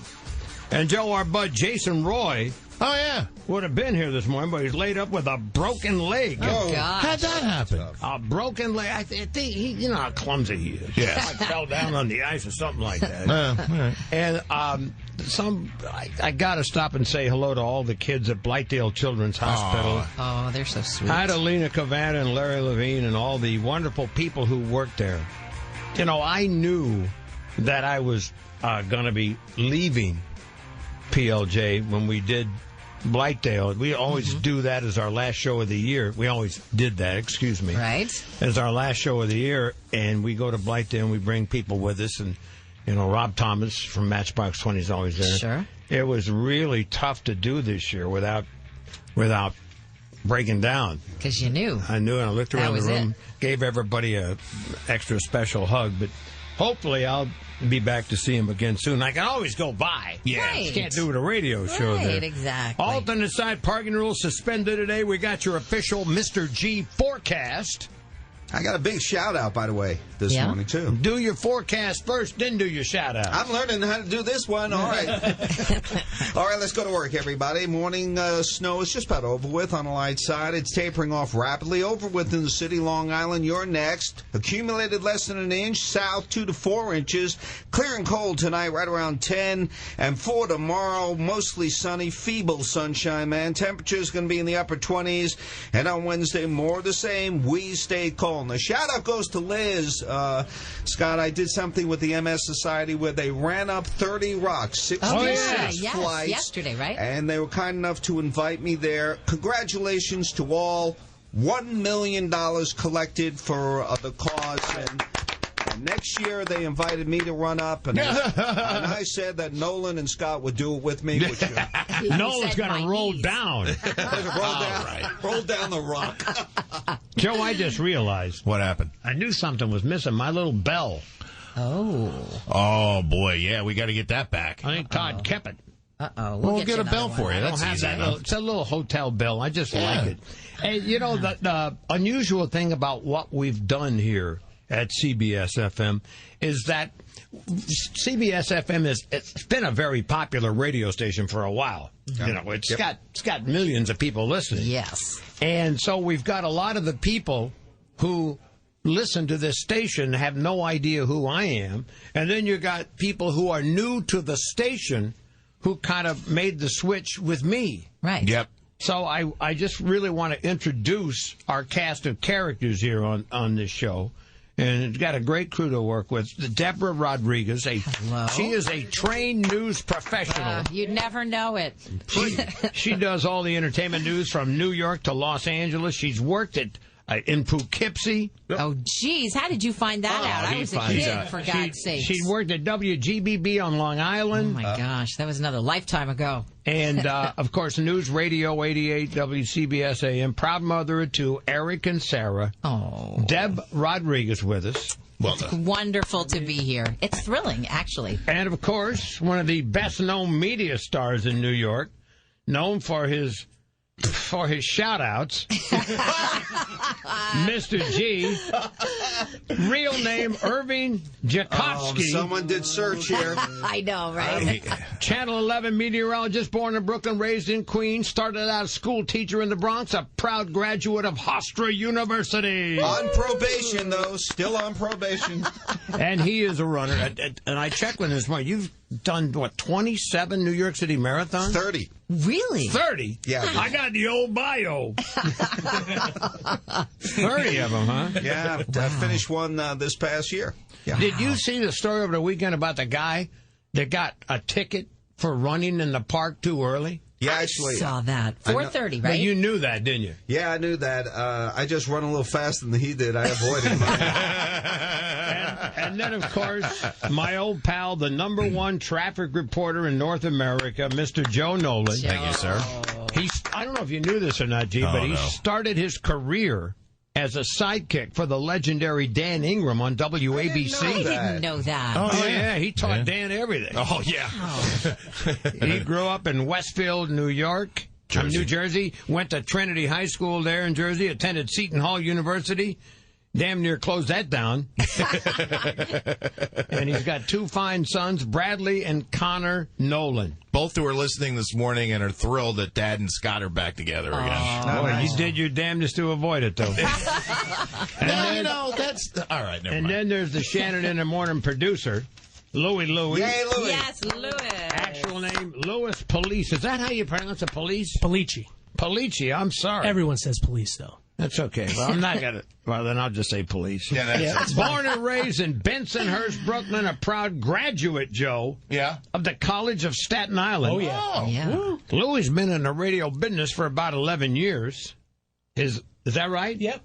And Joe, our bud Jason Roy. Oh, yeah. Would have been here this morning, but he's laid up with a broken leg. Oh, gosh. How'd that happen? A broken leg. I think he, you know how clumsy he is. Yeah. Like fell down on the ice or something like that. Right. And I got to stop and say hello to all the kids at Blightdale Children's Hospital. Oh, they're so sweet. Hi to Lena Cavana and Larry Levine and all the wonderful people who work there. You know, I knew that I was going to be leaving PLJ when we did Blightdale. We always do that as our last show of the year. We always did that, excuse me. Right. As our last show of the year, and we go to Blightdale and we bring people with us, and, you know, Rob Thomas from Matchbox 20 is always there. Sure. It was really tough to do this year without breaking down. Because you knew. I knew, and I looked around the room, it. gave everybody a extra special hug, but hopefully I'll be back to see him again soon. I can always go by. Yeah. Right. Can't do it a radio show there. Right, exactly. Alternate side parking rules suspended today. We got your official Mr. G forecast. I got a big shout-out, by the way, this morning, too. Do your forecast first, then do your shout-out. I'm learning how to do this one. All right. All right, let's go to work, everybody. Morning snow is just about over with on the light side. It's tapering off rapidly. Over with in the city, Long Island. You're next. Accumulated less than an inch. South, 2 to 4 inches. Clear and cold tonight, right around 10. And for tomorrow, mostly sunny, feeble sunshine, man. Temperature's going to be in the upper 20s. And on Wednesday, more the same. We stay cold. The shout-out goes to Liz. Scott, I did something with the MS Society where they ran up 30 rocks, 66 flights. Yesterday, right? And they were kind enough to invite me there. Congratulations to all. $1 million collected for the cause. And next year, they invited me to run up, and I said that Nolan and Scott would do it with me. Which, Nolan's going to roll down. Roll down the rock. Joe, I just realized. What happened? I knew something was missing. My little bell. Oh, boy, yeah, we got to get that back. I think Todd kept it. We'll get a bell for you. That's easy enough. It's a little hotel bell. I just like it. And, you know, the unusual thing about what we've done here at CBS-FM is that CBS-FM it's been a very popular radio station for a while. You know, it's got millions of people listening. Yes. And so we've got a lot of the people who listen to this station have no idea who I am. And then you got people who are new to the station who kind of made the switch with me. Right. Yep. So I just really want to introduce our cast of characters here on this show. And it's got a great crew to work with. Deborah Rodriguez, she is a trained news professional. You'd never know it. She does all the entertainment news from New York to Los Angeles. She's worked at in Poughkeepsie. Oh, geez. How did you find that out? I was a kid, for God's sake. She worked at WGBB on Long Island. Oh, my gosh. That was another lifetime ago. And, of course, News Radio 88, WCBS AM. Proud mother of two, Eric and Sarah. Oh. Deb Rodriguez with us. Well, it's wonderful to be here. It's thrilling, actually. And, of course, one of the best-known media stars in New York, known for his shout-outs, Mr. G, real name Irving Jakovsky. Someone did search here. I know, right? Channel 11 meteorologist, born in Brooklyn, raised in Queens, started out as school teacher in the Bronx, a proud graduate of Hofstra University. On probation, though, still on probation. And he is a runner. And I checked with him this morning. You've done, 27 New York City marathons? 30. Really? 30? Yeah. I got the old bio. 30 of them, huh? Yeah, I finished one this past year. Yeah. Did you see the story over the weekend about the guy that got a ticket for running in the park too early? Yeah, actually. I saw that. 4:30, right? But you knew that, didn't you? Yeah, I knew that. I just run a little faster than he did. I avoided him. And then, of course, my old pal, the #1 traffic reporter in North America, Mr. Joe Nolan. Thank you, sir. I don't know if you knew this or not, G, but he started his career as a sidekick for the legendary Dan Ingram on WABC. I didn't know that. Oh, yeah. He taught Dan everything. Oh, yeah. He grew up in Westfield, New York. New Jersey. Went to Trinity High School there in Jersey. Attended Seton Hall University. Damn near closed that down. And he's got two fine sons, Bradley and Connor Nolan. Both who are listening this morning and are thrilled that Dad and Scott are back together again. Boy, you did your damnedest to avoid it, though. And that's... All right, never mind. And then there's the Shannon in the Morning producer, Louie. Yay, Louie. Yes, Louis. Actual name, Louis Police. Is that how you pronounce it, Police? Polici. Polici, I'm sorry. Everyone says police, though. That's okay. Well, I'm not going to... Well, then I'll just say police. Yeah, that's Born and raised in Bensonhurst, Brooklyn, a proud graduate, Joe. Yeah. Of the College of Staten Island. Oh, yeah. Oh, yeah. Louis been in the radio business for about 11 years. Is that right? Yep.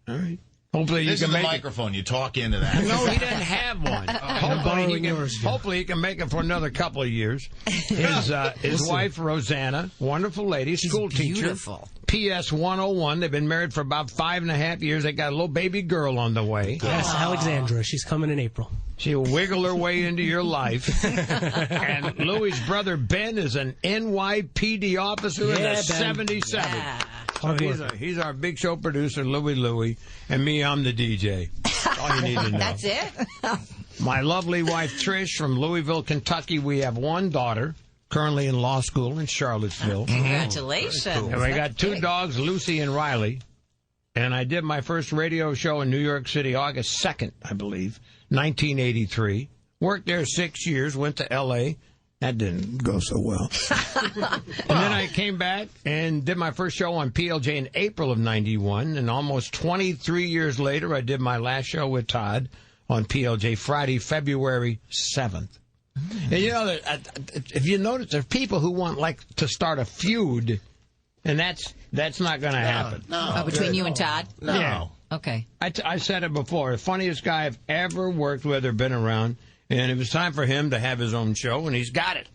All right. Hopefully this you can is a make microphone. You talk into that. No, he doesn't have one. Hopefully he can make it for another couple of years. His wife, Rosanna, wonderful lady, school teacher. Beautiful. PS 101. They've been married for about 5.5 years. They got a little baby girl on the way. Yes, Alexandra. She's coming in April. She'll wiggle her way into your life. And Louis' brother Ben is an NYPD officer in the 77. Yeah. So he's our big show producer, Louie, and me, I'm the DJ. All you need to know. That's it? My lovely wife, Trish, from Louisville, Kentucky. We have one daughter, currently in law school in Charlottesville. Congratulations. And we got two dogs, Lucy and Riley. And I did my first radio show in New York City August 2nd, I believe, 1983. Worked there 6 years, went to L.A., that didn't go so well. And then I came back and did my first show on PLJ in April of 91. And almost 23 years later, I did my last show with Todd on PLJ Friday, February 7th. And you know, if you notice, there are people who want to start a feud, and that's not going to happen. No. Between you and Todd? No. Yeah. Okay. I said it before. The funniest guy I've ever worked with or been around. And it was time for him to have his own show, and he's got it.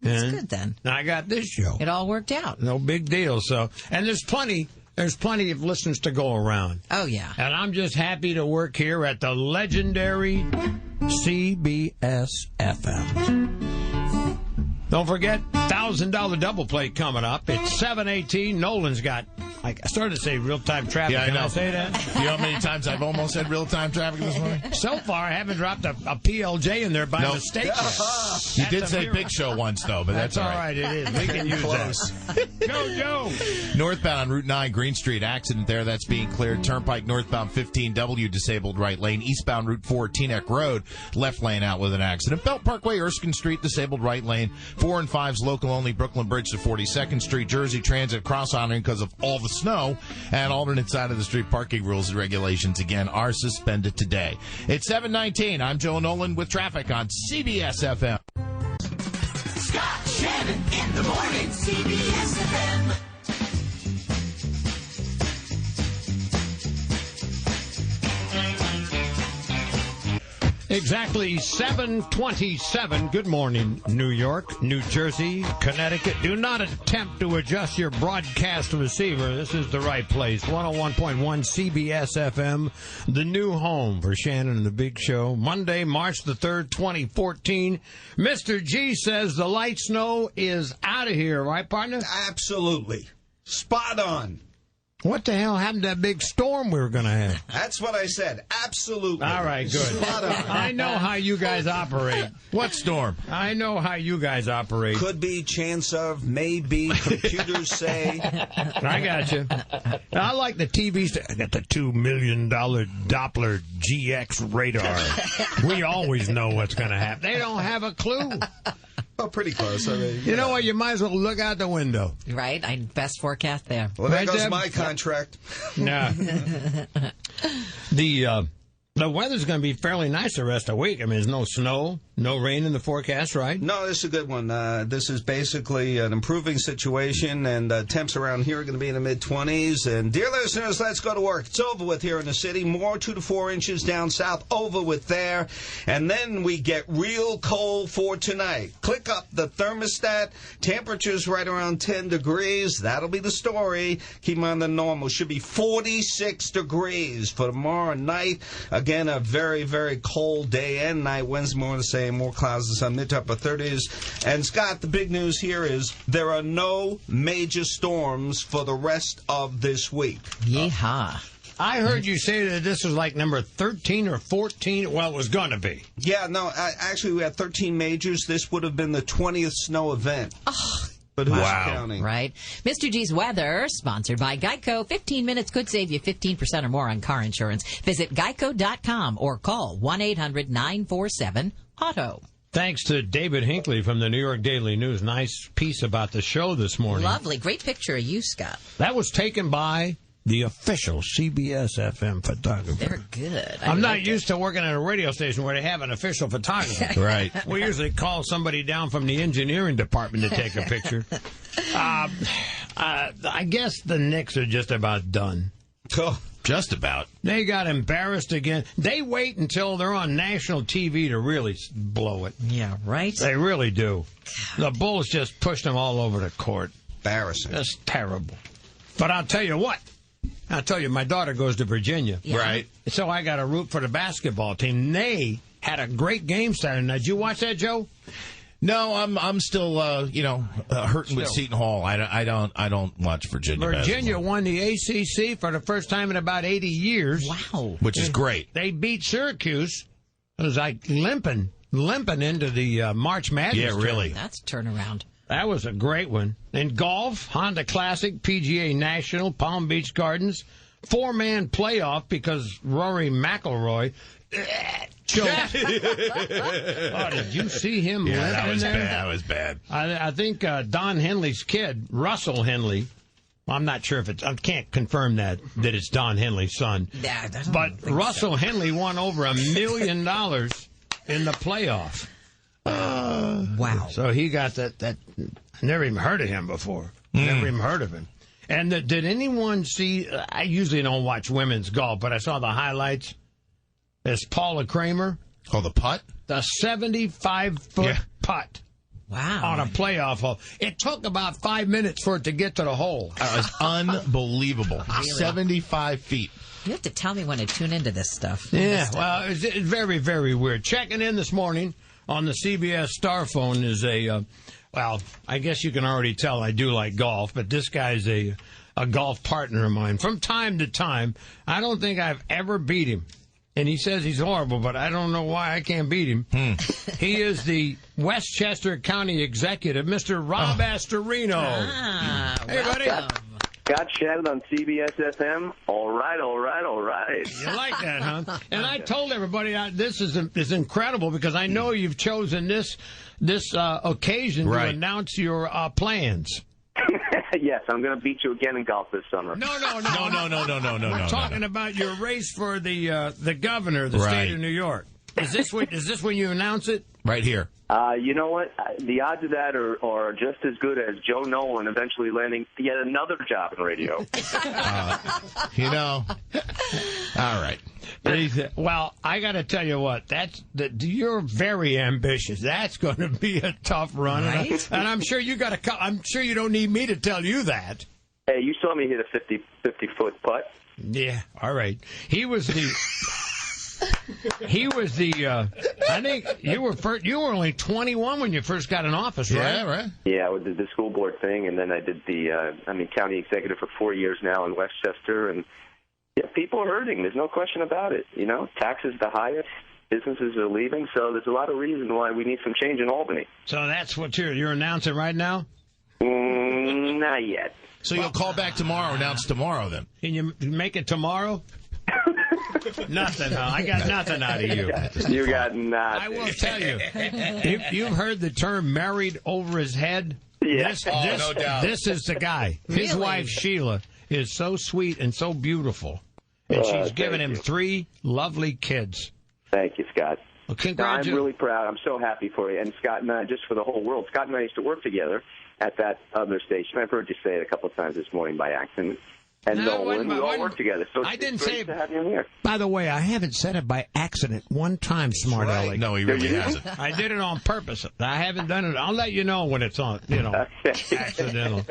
That's good, then. And I got this show. It all worked out. No big deal. So, and there's plenty of listeners to go around. Oh, yeah. And I'm just happy to work here at the legendary CBS-FM. Don't forget, $1,000 double play coming up. It's 7:18. Nolan's got, I started to say real-time traffic. Yeah, I Can know. I say that? You know how many times I've almost said real-time traffic this morning? So far, I haven't dropped a PLJ in there by mistake yet. You did say Big Show once, though, but that's all right. It is. We can use that. Go, Joe! Northbound on Route 9, Green Street, accident there. That's being cleared. Turnpike northbound 15W, disabled right lane. Eastbound Route 4, Teaneck Road, left lane out with an accident. Belt Parkway, Erskine Street, disabled right lane. 4 and 5's local only. Brooklyn Bridge to 42nd Street. Jersey Transit cross-honoring because of all the snow. And alternate side of the street parking rules and regulations, again, are suspended today. It's 7:19. I'm Joe Nolan with traffic on CBS-FM. Scott Shannon in the morning. CBS-FM. Exactly 7:27. Good morning, New York, New Jersey, Connecticut. Do not attempt to adjust your broadcast receiver. This is the right place. 101.1 CBS-FM, the new home for Shannon and the Big Show. Monday, March the 3rd, 2014. Mr. G says the light snow is out of here, right, partner? Absolutely. Spot on. What the hell happened to that big storm we were going to have? That's what I said. Absolutely. All right, good. Spot on. I know how you guys operate. What storm? I know how you guys operate. Could be, chance of, maybe, computers say. I got you. I like the TV. I got the $2 million Doppler GX radar. We always know what's going to happen. They don't have a clue. Oh, pretty close. I mean, you know what? You might as well look out the window. Right? Best forecast there. Well, there goes Deb? my contract. Nah. The weather's going to be fairly nice the rest of the week. I mean, there's no snow, no rain in the forecast, right? No, this is a good one. This is basically an improving situation, and temps around here are going to be in the mid-20s. And, dear listeners, let's go to work. It's over with here in the city. More 2 to 4 inches down south, over with there. And then we get real cold for tonight. Click up the thermostat. Temperatures right around 10 degrees. That'll be the story. Keep on the normal. Should be 46 degrees for tomorrow night. Again, a very, very cold day and night. Wednesday morning, the same. More clouds and sun, mid to upper 30s. And, Scott, the big news here is there are no major storms for the rest of this week. Yeehaw. I heard you say that this was like number 13 or 14. Well, it was going to be. Yeah, no, actually, we had 13 majors. This would have been the 20th snow event. Oh. But who's counting? Right. Mr. G's weather, sponsored by Geico. 15 minutes could save you 15% or more on car insurance. Visit geico.com or call 1-800-947-AUTO. Thanks to David Hinckley from the New York Daily News. Nice piece about the show this morning. Lovely. Great picture of you, Scott. That was taken by the official CBS-FM photographer. They're good. I'm not used to working at a radio station where they have an official photographer. Right. We usually call somebody down from the engineering department to take a picture. I guess the Knicks are just about done. Oh, just about. They got embarrassed again. They wait until they're on national TV to really blow it. Yeah, right? They really do. The Bulls just pushed them all over the court. Embarrassing. That's terrible. But I'll tell you what. I'll tell you, my daughter goes to Virginia. Yeah. Right. So I got to root for the basketball team. They had a great game Saturday night. Did you watch that, Joe? No, I'm still hurting with Seton Hall. I don't watch Virginia. Virginia won the ACC for the first time in about 80 years. Wow, which is great. They beat Syracuse. It was like limping into the March Madness. Yeah, really. That's a turnaround. That was a great one. In golf, Honda Classic, PGA National, Palm Beach Gardens, 4-man playoff because Rory McIlroy choked. Oh, did you see him? Yeah, that was there? bad. That was bad. I think Don Henley's kid, Russell Henley. I'm not sure if I can't confirm that it's Don Henley's son. Yeah, but Russell Henley won over $1 million in the playoff. Wow. So he got that. I never even heard of him before. Never even heard of him. And did anyone see, I usually don't watch women's golf, but I saw the highlights. There's Paula Kramer. Oh, the putt? The 75-foot putt. Wow. On a playoff hole. It took about 5 minutes for it to get to the hole. That was unbelievable. 75 feet. You have to tell me when to tune into this stuff. Yeah, well, it's very, very weird. Checking in this morning on the CBS Star phone is well, I guess you can already tell I do like golf, but this guy's a golf partner of mine. From time to time, I don't think I've ever beat him. And he says he's horrible, but I don't know why I can't beat him. He is the Westchester County Executive, Mr. Rob Astorino. Hey, buddy. Scott Shannon on CBS-FM. All right. You like that, huh? And I told everybody this is incredible because I know you've chosen this occasion to announce your plans. Yes, I'm going to beat you again in golf this summer. No. We're talking about your race for the governor of the state of New York. Is this when you announce it? Right here. You know what? The odds of that are just as good as Joe Nolan eventually landing yet another job in radio. All right. Well, I got to tell you what. You're very ambitious. That's going to be a tough run, right? And I'm sure you I'm sure you don't need me to tell you that. Hey, you saw me hit a 50-foot putt. Yeah. All right. He was the. I think you were only 21 when you first got in office, right? Yeah, right. Yeah, I did the school board thing, and then I did county executive for 4 years now in Westchester, and yeah, people are hurting. There's no question about it. You know, taxes the highest, businesses are leaving, so there's a lot of reason why we need some change in Albany. So that's what you're announcing right now? Not yet. So you'll call back tomorrow, announce tomorrow then? Can you make it tomorrow? Nothing, huh? I got nothing out of you. You got nothing. I will tell you. You've heard the term married over his head? Yes. No doubt. This is the guy. His wife, Sheila, is so sweet and so beautiful. And she's given him 3 lovely kids. Thank you, Scott. Well, congratulations. I'm really proud. I'm so happy for you. And Scott and I, just for the whole world, Scott and I used to work together at that other station. I've heard you say it a couple of times this morning by accident. And Nolan, we all work together. So I didn't say it. To have you here. By the way, I haven't said it by accident one time, smart aleck. No, he really hasn't. I did it on purpose. I haven't done it. I'll let you know when it's on, accidental.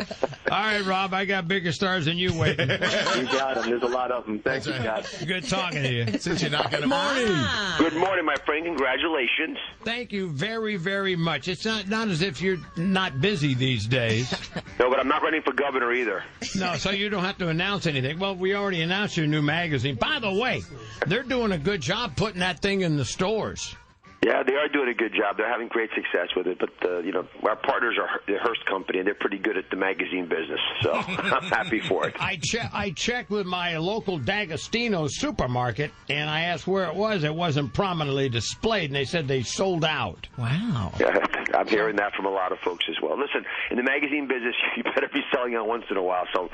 All right, Rob, I got bigger stars than you waiting. You got them. There's a lot of them. Thank you, Scott. Good talking to you. Since you're not going to... Morning. Good morning, my friend. Congratulations. Thank you very, very much. It's not as if you're not busy these days. No, but I'm not running for governor either. No, so you don't have to announce anything. Well, we already announced your new magazine. By the way, they're doing a good job putting that thing in the stores. Yeah, they are doing a good job. They're having great success with it. But, our partners are the Hearst Company, and they're pretty good at the magazine business. So I'm happy for it. I checked with my local D'Agostino supermarket, and I asked where it was. It wasn't prominently displayed, and they said they sold out. Wow. Yeah, I'm hearing that from a lot of folks as well. Listen, in the magazine business, you better be selling out once in a while. So,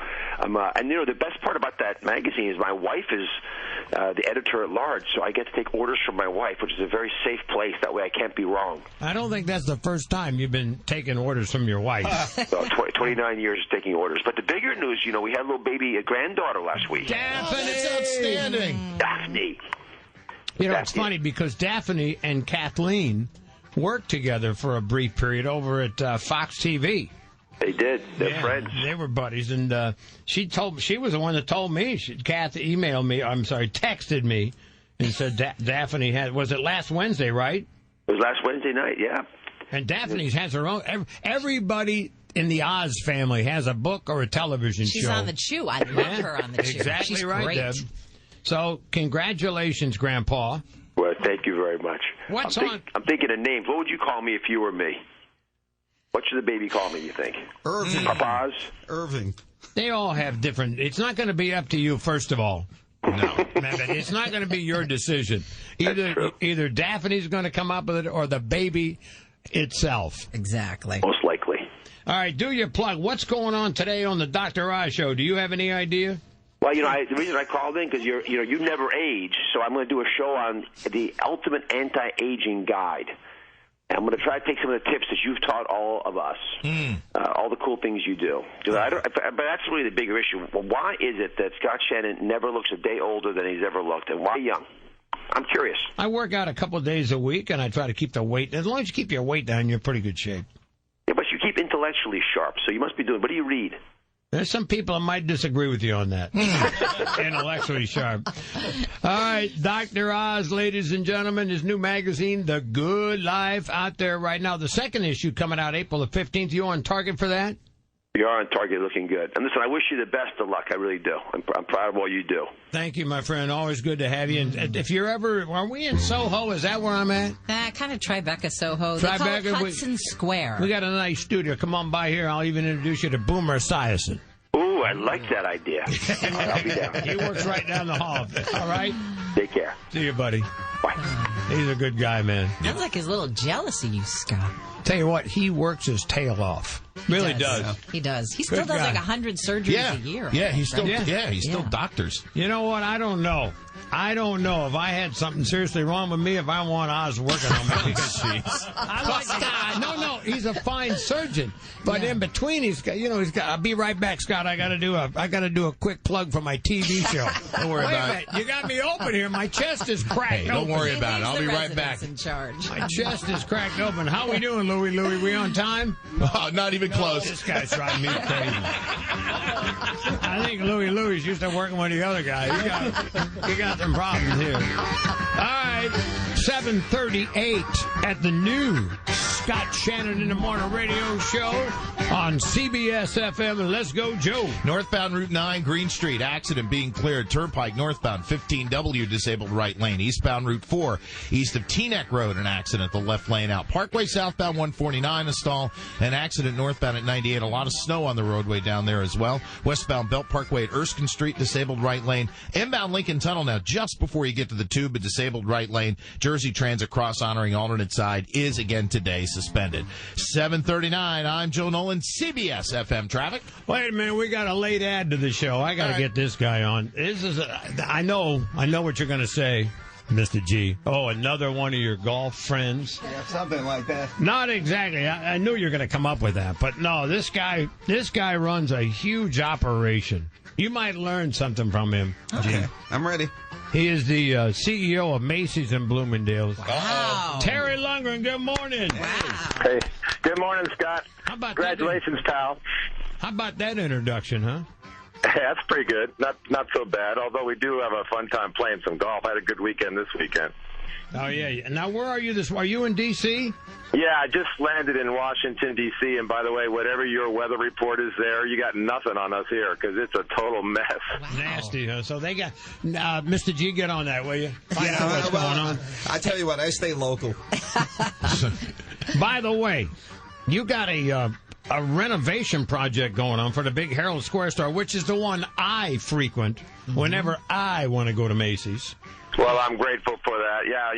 the best part about that magazine is my wife is the editor at large, so I get to take orders from my wife, which is a very safe place. That way I can't be wrong. I don't think that's the first time you've been taking orders from your wife. So 29 years of taking orders. But the bigger news, we had a little baby, a granddaughter last week. Daphne! That's outstanding. Daphne. It's funny because Daphne and Kathleen worked together for a brief period over at Fox TV. They did. They're friends. They were buddies, and she was the one that told me. Kath texted me and said Daphne was it last Wednesday, right? It was last Wednesday night, yeah. And Daphne's has her own. Everybody in the Oz family has a book or a television show. She's on the Chew. I love her on the Chew. Exactly. She's right, great. Deb. So, congratulations, Grandpa. Well, thank you very much. What's I'm thinking of names. What would you call me if you were me? What should the baby call me, you think? Irving. Papa's? Irving. They all have different. It's not going to be up to you, first of all. No, it's not going to be your decision. Either Daphne's going to come up with it or the baby itself. Exactly. Most likely. All right, do your plug. What's going on today on the Dr. Oz show? Do you have any idea? Well, the reason I called in because you never age, so I'm going to do a show on the ultimate anti-aging guide. And I'm going to try to take some of the tips that you've taught all of us, all the cool things you do. But that's really the bigger issue. Well, why is it that Scott Shannon never looks a day older than he's ever looked, and why young? I'm curious. I work out a couple of days a week, and I try to keep the weight. As long as you keep your weight down, you're in pretty good shape. Yeah, but you keep intellectually sharp, so you must be doing. What do you read? There's some people that might disagree with you on that. Intellectually sharp. All right, Dr. Oz, ladies and gentlemen, his new magazine, The Good Life, out there right now. The second issue coming out April the 15th. You on target for that? You are on target, looking good. And listen, I wish you the best of luck. I really do. I'm proud of all you do. Thank you, my friend. Always good to have you. And if you're ever, are we in Soho? Is that where I'm at? Kind of Tribeca, Soho. They call it Hudson Square. We got a nice studio. Come on by here. I'll even introduce you to Boomer Esiason. Ooh, I like that idea. I'll be down. He works right down the hall. All right? Take care. See you, buddy. Bye. He's a good guy, man. Sounds like he's a little jealous of you, Scott. Tell you what, he works his tail off. Really does. He does. He still does like 100 surgeries a year. Yeah, he's still doctors. You know what? I don't know. If I had something seriously wrong with me, if I want Oz working on me. I like Scott. No, he's a fine surgeon. But in between, he's got. I'll be right back, Scott. I got to do a quick plug for my TV show. Don't worry about it. You got me open here. My chest is cracked. Don't worry about it. I'll be right back. In charge. My chest is cracked open. How we doing, Louie? We on time? Oh, not even close. This guy's driving me crazy. I think Louie's used to working with the other guy. He got some problems here. All right, 7:38 at the new Scott Shannon in the Morning radio show on CBS-FM. Let's go, Joe. Northbound Route 9, Green Street. Accident being cleared. Turnpike northbound 15W disabled right lane. Eastbound Route 4, east of Teaneck Road, an accident the left lane out. Parkway southbound 149 a stall. An accident northbound at 98. A lot of snow on the roadway down there as well. Westbound Belt Parkway at Erskine Street, disabled right lane. Inbound Lincoln Tunnel now just before you get to the tube, a disabled right lane. Jersey Transit cross honoring alternate side is again today suspended. 7:39. I'm Joe Nolan, CBS-FM traffic. Wait a minute, we got a late ad to the show. I got to get this guy on. I know what you're going to say, Mr. G. Oh, another one of your golf friends. Yeah, something like that. Not exactly. I knew you were going to come up with that, but no. This guy runs a huge operation. You might learn something from him. Okay, G. I'm ready. He is the CEO of Macy's in Bloomingdale's. Wow. Terry Lundgren, good morning. Wow. Hey, good morning, Scott. How about Congratulations, pal. How about that introduction, huh? That's pretty good. Not so bad, although we do have a fun time playing some golf. I had a good weekend this weekend. Oh, yeah. Now, where are you Are you in D.C.? Yeah, I just landed in Washington, D.C., and by the way, whatever your weather report is there, you got nothing on us here because it's a total mess. Wow. Nasty, huh? So they got... Mr. G, get on that, will you? Find out what's going on. I tell you what, I stay local. By the way, you got a renovation project going on for the big Herald Square store, which is the one I frequent whenever I want to go to Macy's. Well, I'm grateful for that. Yeah,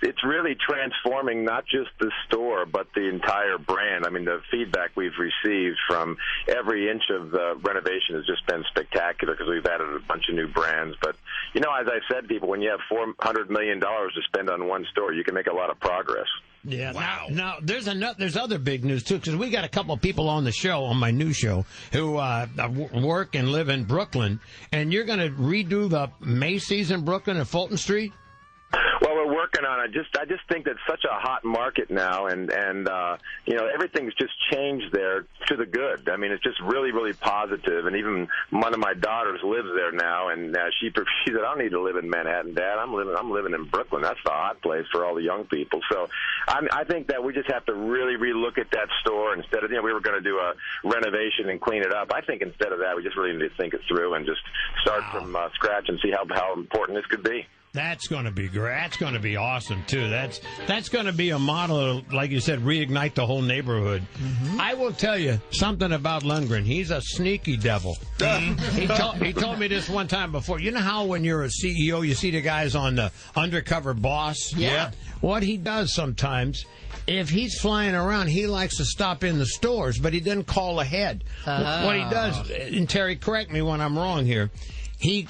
it's really transforming not just the store, but the entire brand. I mean, the feedback we've received from every inch of the renovation has just been spectacular because we've added a bunch of new brands. But, as I said, people, when you have $400 million to spend on one store, you can make a lot of progress. Yeah. Wow. Now there's other big news too, because we got a couple of people on the show, on my new show, who work and live in Brooklyn, and you're going to redo the Macy's in Brooklyn at Fulton Street. Well, we're working working on it. I just think that's such a hot market now, and you know, everything's just changed there to the good. I mean, it's just really, really positive. And even one of my daughters lives there now, and she said, "I don't need to live in Manhattan, Dad. I'm living in Brooklyn. That's the hot place for all the young people." So I think that we just have to really relook at that store instead of, you know, we were going to do a renovation and clean it up. I think instead of that, we just really need to think it through and just start from scratch and see how important this could be. That's going to be great. That's going to be awesome, too. That's going to be a model, like you said, reignite the whole neighborhood. Mm-hmm. I will tell you something about Lundgren. He's a sneaky devil. He told me this one time before. You know how when you're a CEO, you see the guys on the Undercover Boss? Yeah. What he does sometimes, if he's flying around, he likes to stop in the stores, but he doesn't call ahead. Oh. What he does, and Terry, correct me when I'm wrong here, he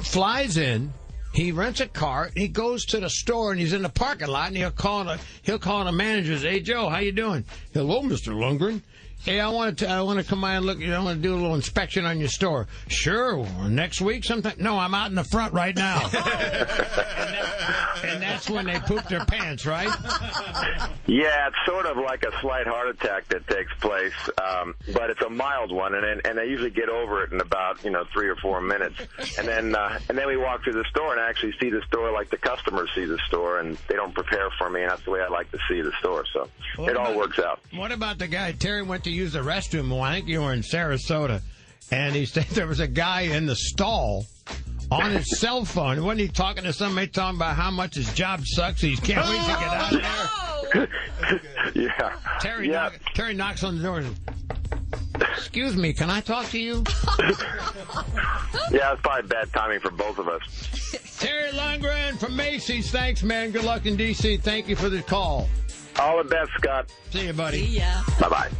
flies in, he rents a car, he goes to the store, and he's in the parking lot, and he'll call the managers. "Hey, Joe, how you doing?" "Hello, Mr. Lundgren." "Hey, I want to come by and look. I want to do a little inspection on your store." "Sure, next week sometime." "No, I'm out in the front right now." and that's when they poop their pants, right? Yeah, it's sort of like a slight heart attack that takes place, but it's a mild one, and they usually get over it in about 3 or 4 minutes, and then we walk through the store and actually see the store like the customers see the store, and they don't prepare for me, and that's the way I like to see the store. So it all works out. What about the guy? Terry went to use the restroom. Well, I think you were in Sarasota, and he said there was a guy in the stall on his cell phone. Wasn't he talking to somebody talking about how much his job sucks? He can't wait to get out of there. Yeah. Terry knocks on the door and, "Excuse me, can I talk to you?" Yeah, it's probably bad timing for both of us. Terry Lundgren from Macy's. Thanks, man. Good luck in D.C. Thank you for the call. All the best, Scott. See you, buddy. See ya. Bye-bye.